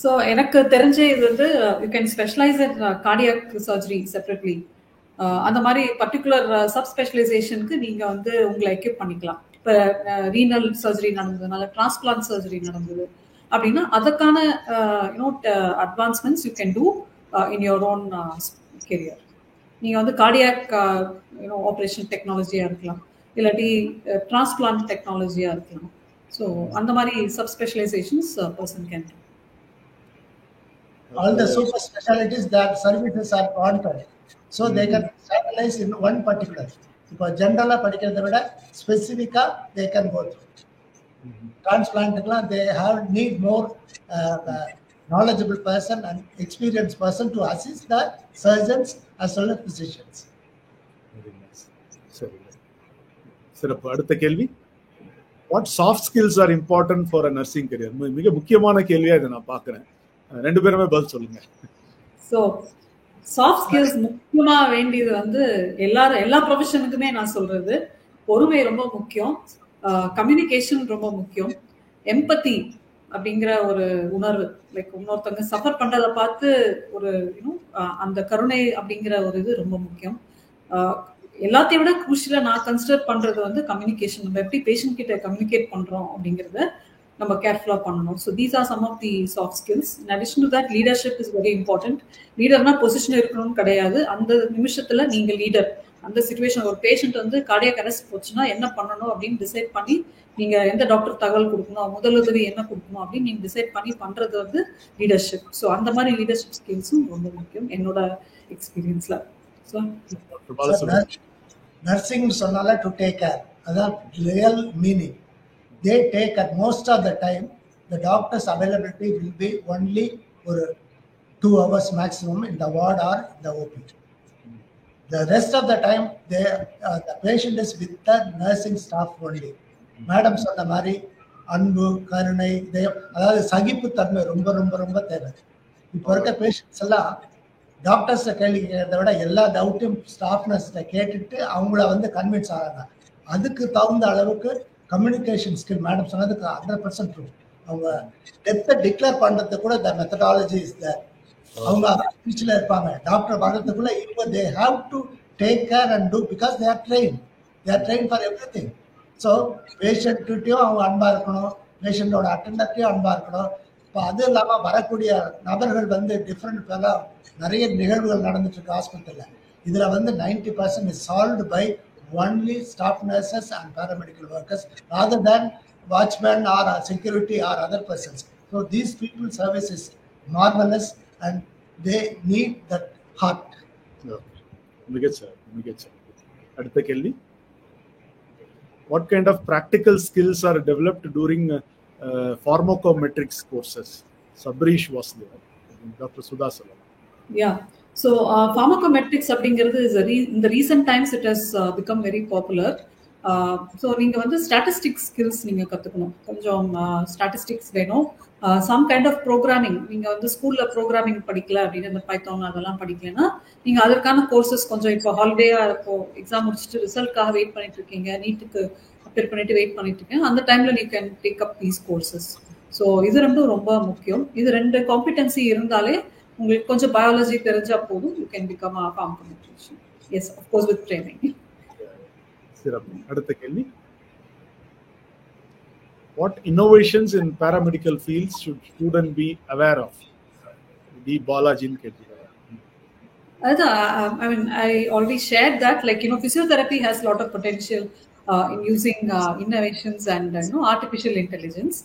So எனக்கு தெரிஞ்ச இது you can specialize in cardiac surgery separately. அந்த மாதிரி பர்டிகுலர் சப் ஸ்பெஷலைசேஷனுக்கு நீங்க உங்களை எக்யூப் பண்ணிக்கலாம். இப்போ ரீனல் சர்ஜரி நடந்ததுனால டிரான்ஸ்பிளான்ட் சர்ஜரி நடந்தது அப்படின்னா அதுக்கான advancements you can two in your own career. நீங்கள் கார்டியாக் ஆப்ரேஷன் டெக்னாலஜியாக இருக்கலாம், இல்லாட்டி டிரான்ஸ்பிளான்ட் டெக்னாலஜியாக இருக்கலாம். ஸோ அந்த மாதிரி sub specialisations person can do. All the super specialties that services are granted, so they can specialize in one particular. இப்போ ஜென்ரலா படிக்கிறத விட ஸ்பெசிஃபிக்கா they can go through. Transplantலாம் they have need more knowledgeable person and experienced person to assist the surgeons as well as physicians. சிறப்பு. அடுத்த கேள்வி, what soft skills are important for a nursing career? மிக முக்கியமான கேள்வியா இதை நான் பார்க்கிறேன். ரெண்டு பேருமே பதில் சொல்லுங்க. ஸோ சாஃப்ட் ஸ்கில்ஸ் முக்கியமா வேண்டியது எல்லா ப்ரொஃபஷனுக்குமே நான் சொல்றது, பொறுமை ரொம்ப முக்கியம், கம்யூனிகேஷன் ரொம்ப முக்கியம், எம்பத்தி அப்படிங்கிற ஒரு உணர்வு, லைக் இன்னொருத்தவங்க சஃபர் பண்றதை பார்த்து ஒரு அந்த கருணை அப்படிங்கிற ஒரு இது ரொம்ப முக்கியம். எல்லாத்தையும் விட குரூஷியலா நான் கன்சிடர் பண்றது கம்யூனிகேஷன். நம்ம எப்படி பேஷண்ட் கிட்ட கம்யூனிகேட் பண்றோம் அப்படிங்கறத நம்ம கேர்ஃபுல்லா பண்ணணும். So these are some of the soft skills. In addition to that leadership is very important. லீடர்னா பொசிஷன் இருக்கணும்னு கிடையாது, அந்த நிமிஷத்துல நீங்க லீடர். அந்த சிச்சுவேஷன் ஒரு பேஷண்ட் கார்டியாக் அரெஸ்ட் போச்சுன்னா என்ன பண்ணணும் அப்படின்னு டிசைட் பண்ணி நீங்க எந்த டாக்டர் தகவல் கொடுக்கணும், முதலுதவி என்ன கொடுக்கணும் அப்படின்னு நீங்க டிசைட் பண்ணி பண்றது லீடர்ஷிப். ஸோ அந்த மாதிரி லீடர்ஷிப் ஸ்கில்ஸும் ரொம்ப முக்கியம் என்னோட எக்ஸ்பீரியன்ஸ்ல. ஸோ நர்சிங் சொன்னால டு டேக் கேர், அதான் real meaning. They take at most of the time the doctor's availability will be only for 2 hours maximum in the ward or in the OP. The rest of the time the patient is with the nursing staff only. Madam சொன்ன மாதிரி அன்பு, கருணை, அதாவது சகிப்புத்தன்மை ரொம்ப ரொம்ப ரொம்ப தேவை. இப்போ இருக்க பேஷண்ட்ஸ் எல்லாம் டாக்டர்ஸை கேள்வி கேட்கறத விட எல்லா டவுட்டையும் ஸ்டாஃப் நர்ஸ்கிட்ட கேட்டுட்டு அவங்கள கன்வின்ஸ் ஆகிறாங்க. அதுக்கு தகுந்த அளவுக்கு கம்யூனிகேஷன் ஸ்கில் மேடம் சொன்னதுக்கு 100% ட்ரூ. அவங்க டெப்த்தை டிக்ளேர் பண்றது கூட the methodology is there. அவங்க ஸ்பீச்ல இருப்பாங்க. டாக்டர் வர்றதுக்குள்ள இப்போ they have to take care and do because they are trained for everything. So பேஷண்ட்கிட்டையும் அவங்க அன்பா இருக்கணும், பேஷண்டோட அட்டெண்டர்ட்டையும் அன்பா இருக்கணும். இப்போ அது இல்லாமல் வரக்கூடிய நபர்கள் டிஃப்ரெண்ட் நிறைய நிகழ்வுகள் நடந்துட்டு இருக்கு ஹாஸ்பிட்டல்ல. இதுல 90% is solved by only staff nurses and paramedical workers rather than watchmen or security or other persons. So these people's service is marvelous and they need that heart. மிகச்ச அடுத்த கேள்வி, what kind of practical skills are developed during pharmacometrics courses? Sabrish was there. Dr. Sudha Salam. Yeah. So pharmacometrics அப்படிங்கிறது in the recent times it has become very popular. So நீங்கள் வந்து statistics skills நீங்கள் கற்றுக்கணும். கொஞ்சம் statistics வேணும். Some kind of programming, நீங்கள் வந்து ஸ்கூலில் ப்ரோக்ராமிங் படிக்கல அப்படின்னு இந்த பைத்தான் அதெல்லாம் படிக்கலைன்னா நீங்கள் அதற்கான கோர்சஸ் கொஞ்சம் இப்போ ஹாலிடேயாக இப்போ எக்ஸாம் முடிச்சுட்டு ரிசல்ட்காக வெயிட் பண்ணிட்டு இருக்கீங்க, நீட்டுக்கு அப்ளை பண்ணிட்டு வெயிட் பண்ணிட்டு இருக்கீங்க, அந்த டைமில் you can take up these courses. So இது ரெண்டும் ரொம்ப முக்கியம். இது ரெண்டு காம்பிடன்சி இருந்தாலே உங்களுக்கு கொஞ்சம் பயாலஜி தெரிஞ்சா போதும், you can become a pharmacometrician. Yes, of course with training. சிறப்பு. அடுத்த கேள்வி, what innovations in paramedical fields should student be aware of? T பாலாஜின் கேட்டிருக்காங்க. I mean, I already shared that, like, physiotherapy has a lot of potential in using innovations and artificial intelligence.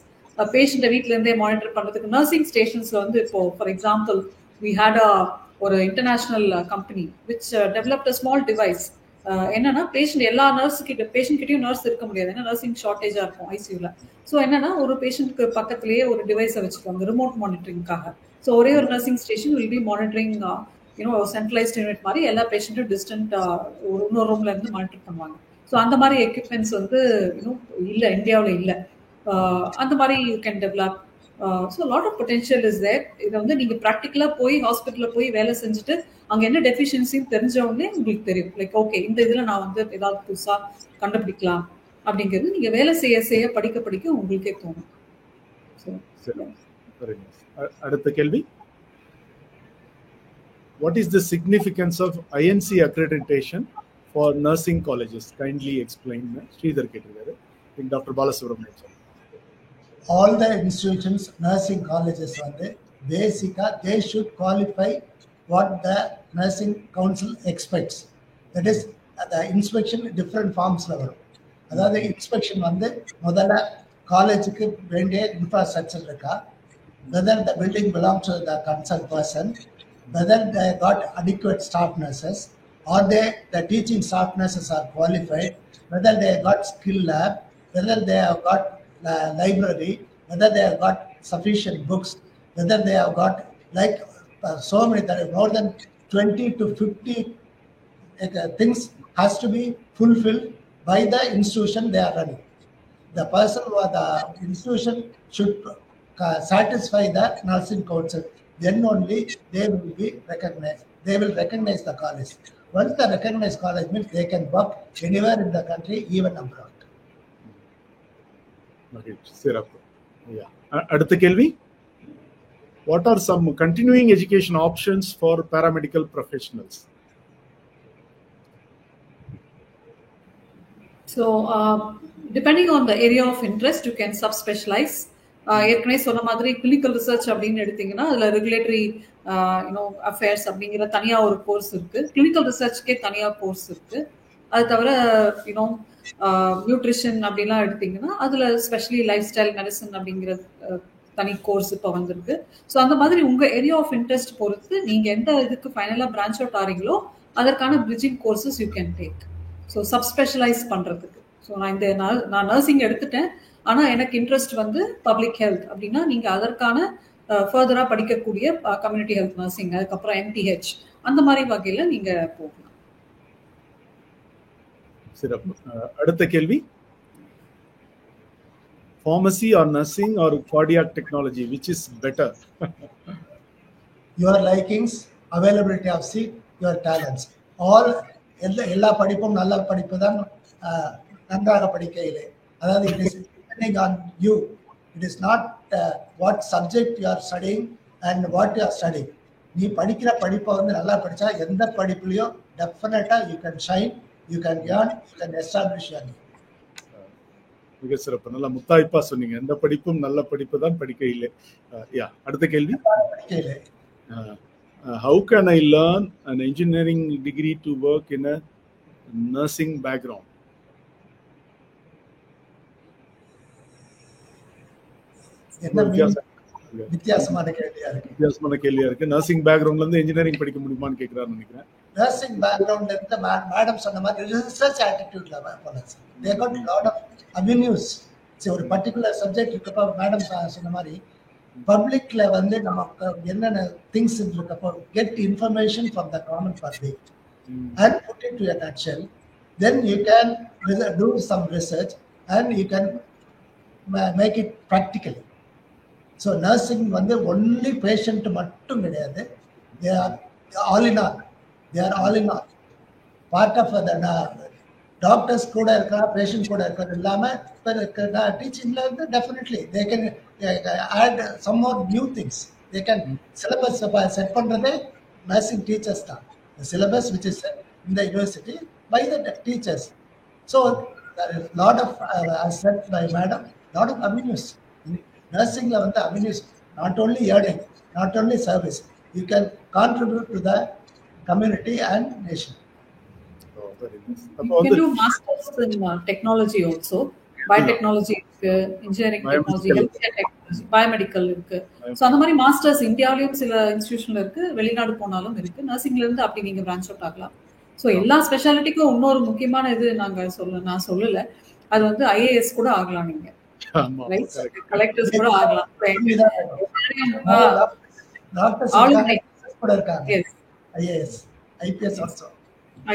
Patient வீட்ல இருந்தே monitor பண்றதுக்கு nursing ஸ்டேஷன்ஸ்ல வந்து இப்போ for example we had ஒரு international company which developed a small device. என்னன்னா எல்லா patient கிட்டயும் nurse இருக்க முடியாது, ஏன்னா நர்சிங் ஷார்டேஜா இருக்கும் ஐசியூல. ஸோ என்னன்னா ஒரு பேஷண்ட்க்கு பக்கத்திலேயே ஒரு டிவைஸை வச்சுக்கோங்க ரிமோட் மானிட்டரிங்காக. ஸோ ஒரே ஒரு nursing station will be monitoring centralised unit மாதிரி எல்லா பேஷண்ட்டும் டிஸ்டன்ட் இன்னொரு ரூம்ல இருந்து மானிட்டர் பண்ணுவாங்க. ஸோ அந்த மாதிரி எக்யூப்மெண்ட்ஸ் வந்து இல்லை, இந்தியாவில் இல்லை. அந்த மாதிரி you can develop. So lot of potential is there. இதை வந்து நீங்கள் ப்ராக்டிக்கலாக போய் ஹாஸ்பிட்டலில் போய் வேலை செஞ்சுட்டு அங்கே என்ன டெஃபிஷியன்சின்னு தெரிஞ்சவொடனே உங்களுக்கு தெரியும், லைக் ஓகே இந்த இதில் நான் வந்து ஏதாவது புதுசாக கண்டுபிடிக்கலாம் அப்படிங்கிறது நீங்கள் வேலை செய்ய படிக்க படிக்க உங்களுக்கே தோணும். அடுத்த கேள்வி, what is the significance of INC accreditation for nursing colleges? Kindly explain. Sridhar கேட்டிருக்காரு. Doctor Balasubramanian sir. All the institutions, nursing colleges வந்து பேசிக்கா they should qualify what the nursing council expects. That is, the inspection different forms வரும். அதாவது inspection வந்து முதல்ல காலேஜுக்கு வேண்டிய infrastructure இருக்கா, whether the building belongs to the concerned person, whether they got adequate staff nurses, or the teaching staff nurses are qualified, whether they got skill lab, whether they have got library, whether they have got sufficient books, whether they have got so many, there are more than 20 to 50 things has to be fulfilled by the institution they are running. The person or the institution should satisfy the nursing council, then only they will be recognized. They will recognize the college. Once they recognize college means they can work anywhere in the country, even abroad. அடுத்த கேள்வி, what are some continuing education options for paramedical professionals? So depending on the area of interest you can subspecialize. ஏற்கனவே சொன்ன மாதிரி clinical research அப்படின்னு எடுத்தீங்கன்னா அதில் regulatory affairs அப்படிங்கிற தனியாக ஒரு கோர்ஸ் இருக்கு, கிளினிக்கல் ரிசர்ச்க்கே தனியாக கோர்ஸ் இருக்கு. அது தவிர நியூட்ரிஷன் அப்படிலாம் எடுத்தீங்கன்னா அதில் ஸ்பெஷலி லைஃப் ஸ்டைல் மெடிசன் அப்படிங்கிற தனி கோர்ஸ் இப்போ வந்திருக்கு. ஸோ அந்த மாதிரி உங்கள் ஏரியா ஆஃப் இன்ட்ரெஸ்ட் பொறுத்து நீங்கள் எந்த இதுக்கு ஃபைனலாக பிரான்ச் அவுட் ஆறீங்களோ அதற்கான bridging courses you can take. So subspecialise பண்ணுறதுக்கு. ஸோ நான் நர்சிங் எடுத்துட்டேன், ஆனால் எனக்கு இன்ட்ரெஸ்ட் வந்து பப்ளிக் ஹெல்த் அப்படின்னா நீங்கள் அதற்கான ஃபர்தராக படிக்கக்கூடிய கம்யூனிட்டி ஹெல்த் நர்சிங், அதுக்கப்புறம் MTH அந்த மாதிரி வகையில் நீங்கள் போகலாம். சிறப்பு. அடுத்த கேள்வி, pharmacy or nursing or cardiac technology, which is better? Your likings, availability of seat, your talents. All எல்லா படிப்பும் நல்ல படிப்பு தான் நன்றாக படிக்க இல்லை. அதாவது it is depending on you. It is not what subject you are studying and what you are studying. நீ படிக்கிற படிப்பை வந்து நல்லா படிச்சா எந்த படிப்புலையும் டெஃபினட்டா you can shine, you can earn, you can establish your name. மிக சிறப்பு, நல்ல முத்தாய்ப்பா சொன்னீங்க. எந்த படிப்பும் நல்ல படிப்பு தான், படிக்க இல்லை. அடுத்த கேள்வி, how can I learn an engineering degree to work in a nursing background? வித்தியாசமான கேள்வியா இருக்கு. வித்தியாசமான கேள்வியா இருக்கு. நர்சிங் பேக்ரவுண்ட்ல இருந்து இன்ஜினியரிங் படிக்க முடியுமான்னு கேக்குறாரு நினைக்கிறேன். நர்சிங் பேக்ரவுண்ட்ல இருந்து மேடம் சொன்ன மாதிரி ரிசர்ச் ஆட்டிடியூட்ல போல sir. They got lot of avenues. ஒரு பர்டிகுலர் சப்ஜெக்ட் இருக்கப்போ மேடம் சொன்ன மாதிரி பப்ளிக்ல வந்து நமக்கு என்னென்ன திங்ஸ் இருக்கப்போ get information from the government public and put it to a nutshell. Then you can do some research and you can make it practically. So nursing வந்து only patient மட்டும் கிடையாது. They are all in all. They are all in all. Part of the doctors கூட இருக்கா, patient கூட இருக்கிறது இல்லாம teachingல வந்து definitely they can add some more new things. They can syllabus set பண்றதே nursing teachers தான். The syllabus which is set in the university by the teachers. So there is lot of as said by madam, lot of avenues. Nursing la vanda avenues, not only earning, not only service, you can contribute to the community and nation. Oh, very nice. You can do masters in technology also. Biotechnology இருக்கு, engineering technology, healthcare technology, biomedical இருக்கு. So அந்த மாதிரி masters இந்தியாவிலும் சில இன்ஸ்டிடியூஷன்ல இருக்கு, வெளிநாடு போனாலும் இருக்கு. நர்சிங்ல இருந்து அப்படி நீங்க பிரான்ச் அவுட் ஆகலாம். ஸோ எல்லா ஸ்பெஷாலிட்டிக்கும் இன்னொரு முக்கியமான இது நான் சொல்லல, அது வந்து IAS கூட ஆகலாம் நீங்க, கலெக்டர்ஸ் கூட ஆகலாம்.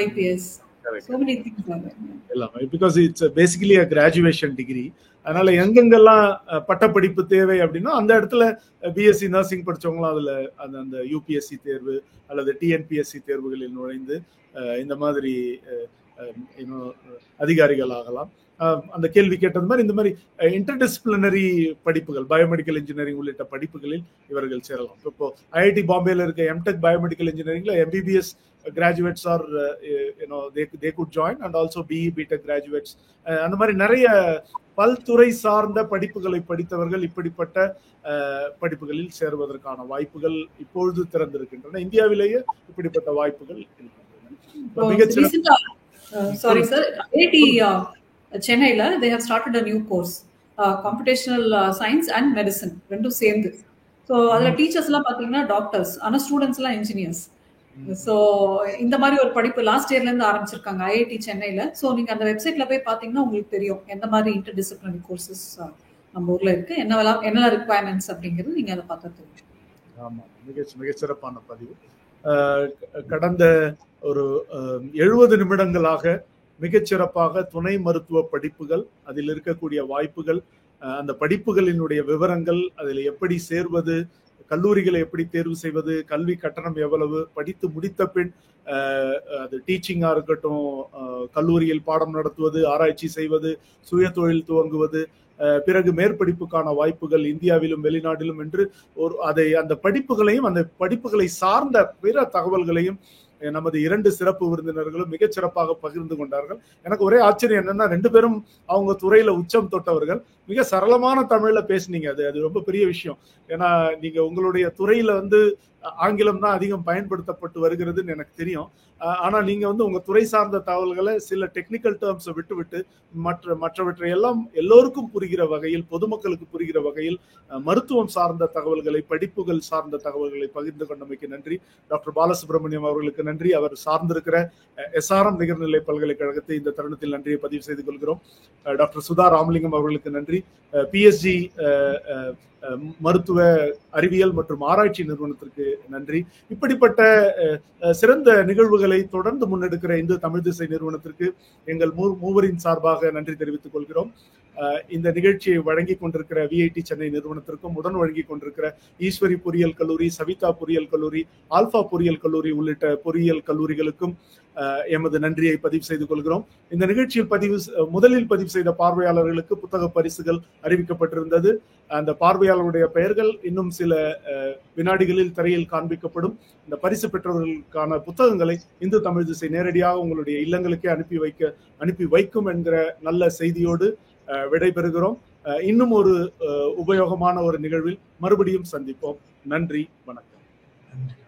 IPS. So many things are there. Because it's basically a graduation degree. அதனால எங்கெங்கெல்லாம் பட்டப்படிப்பு தேவை அப்படின்னா அந்த இடத்துல பிஎஸ்சி நர்சிங் படிச்சவங்களும் அதுல அந்த யூபிஎஸ்சி தேர்வு அல்லது டிஎன்பிஎஸ்சி தேர்வுகளில் நுழைந்து இந்த மாதிரி அதிகாரிகள் ஆகலாம். அந்த கேள்வி கேட்டது மாதிரி இந்த மாதிரி இன்டர்டிசிப்ளினரி படிப்புகள், பயோமெடிக்கல் இன்ஜினியரிங் உள்ளிட்ட படிப்புகளில் இவர்கள் சேரலாம். இப்போ ஐஐடி பாம்பேல இருக்க எம்டெக் பயோமெடிக்கல் இன்ஜினியரிங்ல MBBS graduates are they could join, and also BE BTech graduates. அந்த மாதிரி நிறைய பல்துறை சார்ந்த படிப்புகளை படித்தவர்கள் இப்படிப்பட்ட படிப்புகளில் சேருவதற்கான வாய்ப்புகள் இப்பொழுது திறந்திருக்கின்றன. இந்தியாவிலேயே இப்படிப்பட்ட வாய்ப்புகள் sorry sir, IIT சென்னையில they have started a new course, computational science and medicine ரெண்டும் சேர்ந்து. ஸோ அதில் டீச்சர்ஸ் எல்லாம் பார்த்தீங்கன்னா டாக்டர்ஸ், ஆனால் ஸ்டூடெண்ட்ஸ் எல்லாம் இன்ஜினியர்ஸ். ஸோ இந்த மாதிரி ஒரு படிப்பு லாஸ்ட் இயர்ல இருந்து ஆரம்பிச்சிருக்காங்க IIT சென்னையில. ஸோ நீங்க அந்த வெப்சைட்ல போய் பாத்தீங்கன்னா உங்களுக்கு தெரியும் எந்த மாதிரி இன்டர் டிசிப்ளினரி கோர்சஸ் நம்ம ஊர்ல இருக்கு, என்ன ரிக்வயர்மெண்ட்ஸ் அப்படிங்கிறது நீங்க அதை பார்த்தா தெரியும். ஆமா, மிகச்சிறப்பான பதிவு. கடந்த ஒரு 70 நிமிடங்களாக மிகச்சிறப்பாக துணை மருத்துவ படிப்புகள், அதில் இருக்கக்கூடிய வாய்ப்புகள், அந்த படிப்புகளினுடைய விவரங்கள், அதில் எப்படி சேர்வது, கல்லூரிகளை எப்படி தேர்வு செய்வது, கல்வி கட்டணம் எவ்வளவு, படித்து முடித்த பின் அது டீச்சிங்கா இருக்கட்டும், கல்லூரியில் பாடம் நடத்துவது, ஆராய்ச்சி செய்வது, சுய தொழில் துவங்குவது, பிறகு மேற்படிப்புக்கான வாய்ப்புகள் இந்தியாவிலும் வெளிநாட்டிலும் என்று அந்த படிப்புகளையும் அந்த படிப்புகளை சார்ந்த பிற தகவல்களையும் நமது 2 சிறப்பு விருந்தினர்களும் மிகச் சிறப்பாக பகிர்ந்து கொண்டார்கள். எனக்கு ஒரே ஆச்சரியம் என்னன்னா, 2 பேரும் அவங்க துறையில உச்சம் தொட்டவர்கள். மிக சரளமான தமிழ்ல பேசுனீங்க. அது ரொம்ப பெரிய விஷயம். ஏன்னா நீங்க உங்களுடைய துறையில ஆங்கிலம் தான் அதிகம் பயன்படுத்தப்பட்டு வருகிறதுன்னு எனக்கு தெரியும். ஆனா நீங்க உங்க துறை சார்ந்த தகவல்களை சில டெக்னிக்கல் டேர்ம்ஸை விட்டு மற்றவற்றை எல்லாம் எல்லோருக்கும் புரிகிற வகையில், பொதுமக்களுக்கு புரிகிற வகையில் மருத்துவம் சார்ந்த தகவல்களை, படிப்புகள் சார்ந்த தகவல்களை பகிர்ந்து கொண்டமைக்கு நன்றி. டாக்டர் பாலசுப்ரமணியம் அவர்களுக்கு நன்றி. அவர் சார்ந்திருக்கிற SRM நிகர்நிலை பல்கலைக்கழகத்தை இந்த தருணத்தில் நன்றியை பதிவு செய்து கொள்கிறோம். டாக்டர் சுதா ராமலிங்கம் அவர்களுக்கு நன்றி. PSG மருத்துவ அறிவியல் மற்றும் ஆராய்ச்சி நிறுவனத்திற்கு நன்றி. இப்படிப்பட்ட சிறந்த நிகழ்வுகளை தொடர்ந்து முன்னெடுக்கிற இந்து தமிழ் திசை நிறுவனத்திற்கு எங்கள் மூவரின் சார்பாக நன்றி தெரிவித்துக் கொள்கிறோம். இந்த நிகழ்ச்சியை வழங்கி கொண்டிருக்கிற VIT சென்னை நிறுவனத்திற்கும், உடன் வழங்கி கொண்டிருக்கிற ஈஸ்வரி பொறியியல் கல்லூரி, சவிதா பொறியியல் கல்லூரி, ஆல்பா பொறியியல் கல்லூரி உள்ளிட்ட பொறியியல் கல்லூரிகளுக்கும் எமது நன்றியை பதிவு செய்து கொள்கிறோம். இந்த நிகழ்ச்சியில் முதலில் பதிவு செய்த பார்வையாளர்களுக்கு புத்தக பரிசுகள் அறிவிக்கப்பட்டிருந்தது. அந்த பார்வையாளருடைய பெயர்கள் இன்னும் சில வினாடிகளில் திரையில் காண்பிக்கப்படும். இந்த பரிசு பெற்றவர்களுக்கான புத்தகங்களை இந்து தமிழ் திசை நேரடியாக உங்களுடைய இல்லங்களுக்கே அனுப்பி வைக்கும் என்கிற நல்ல செய்தியோடு விடைபெறுகிறோம். இன்னும் ஒரு உபயோகமான ஒரு நிகழ்வில் மறுபடியும் சந்திப்போம். நன்றி, வணக்கம்.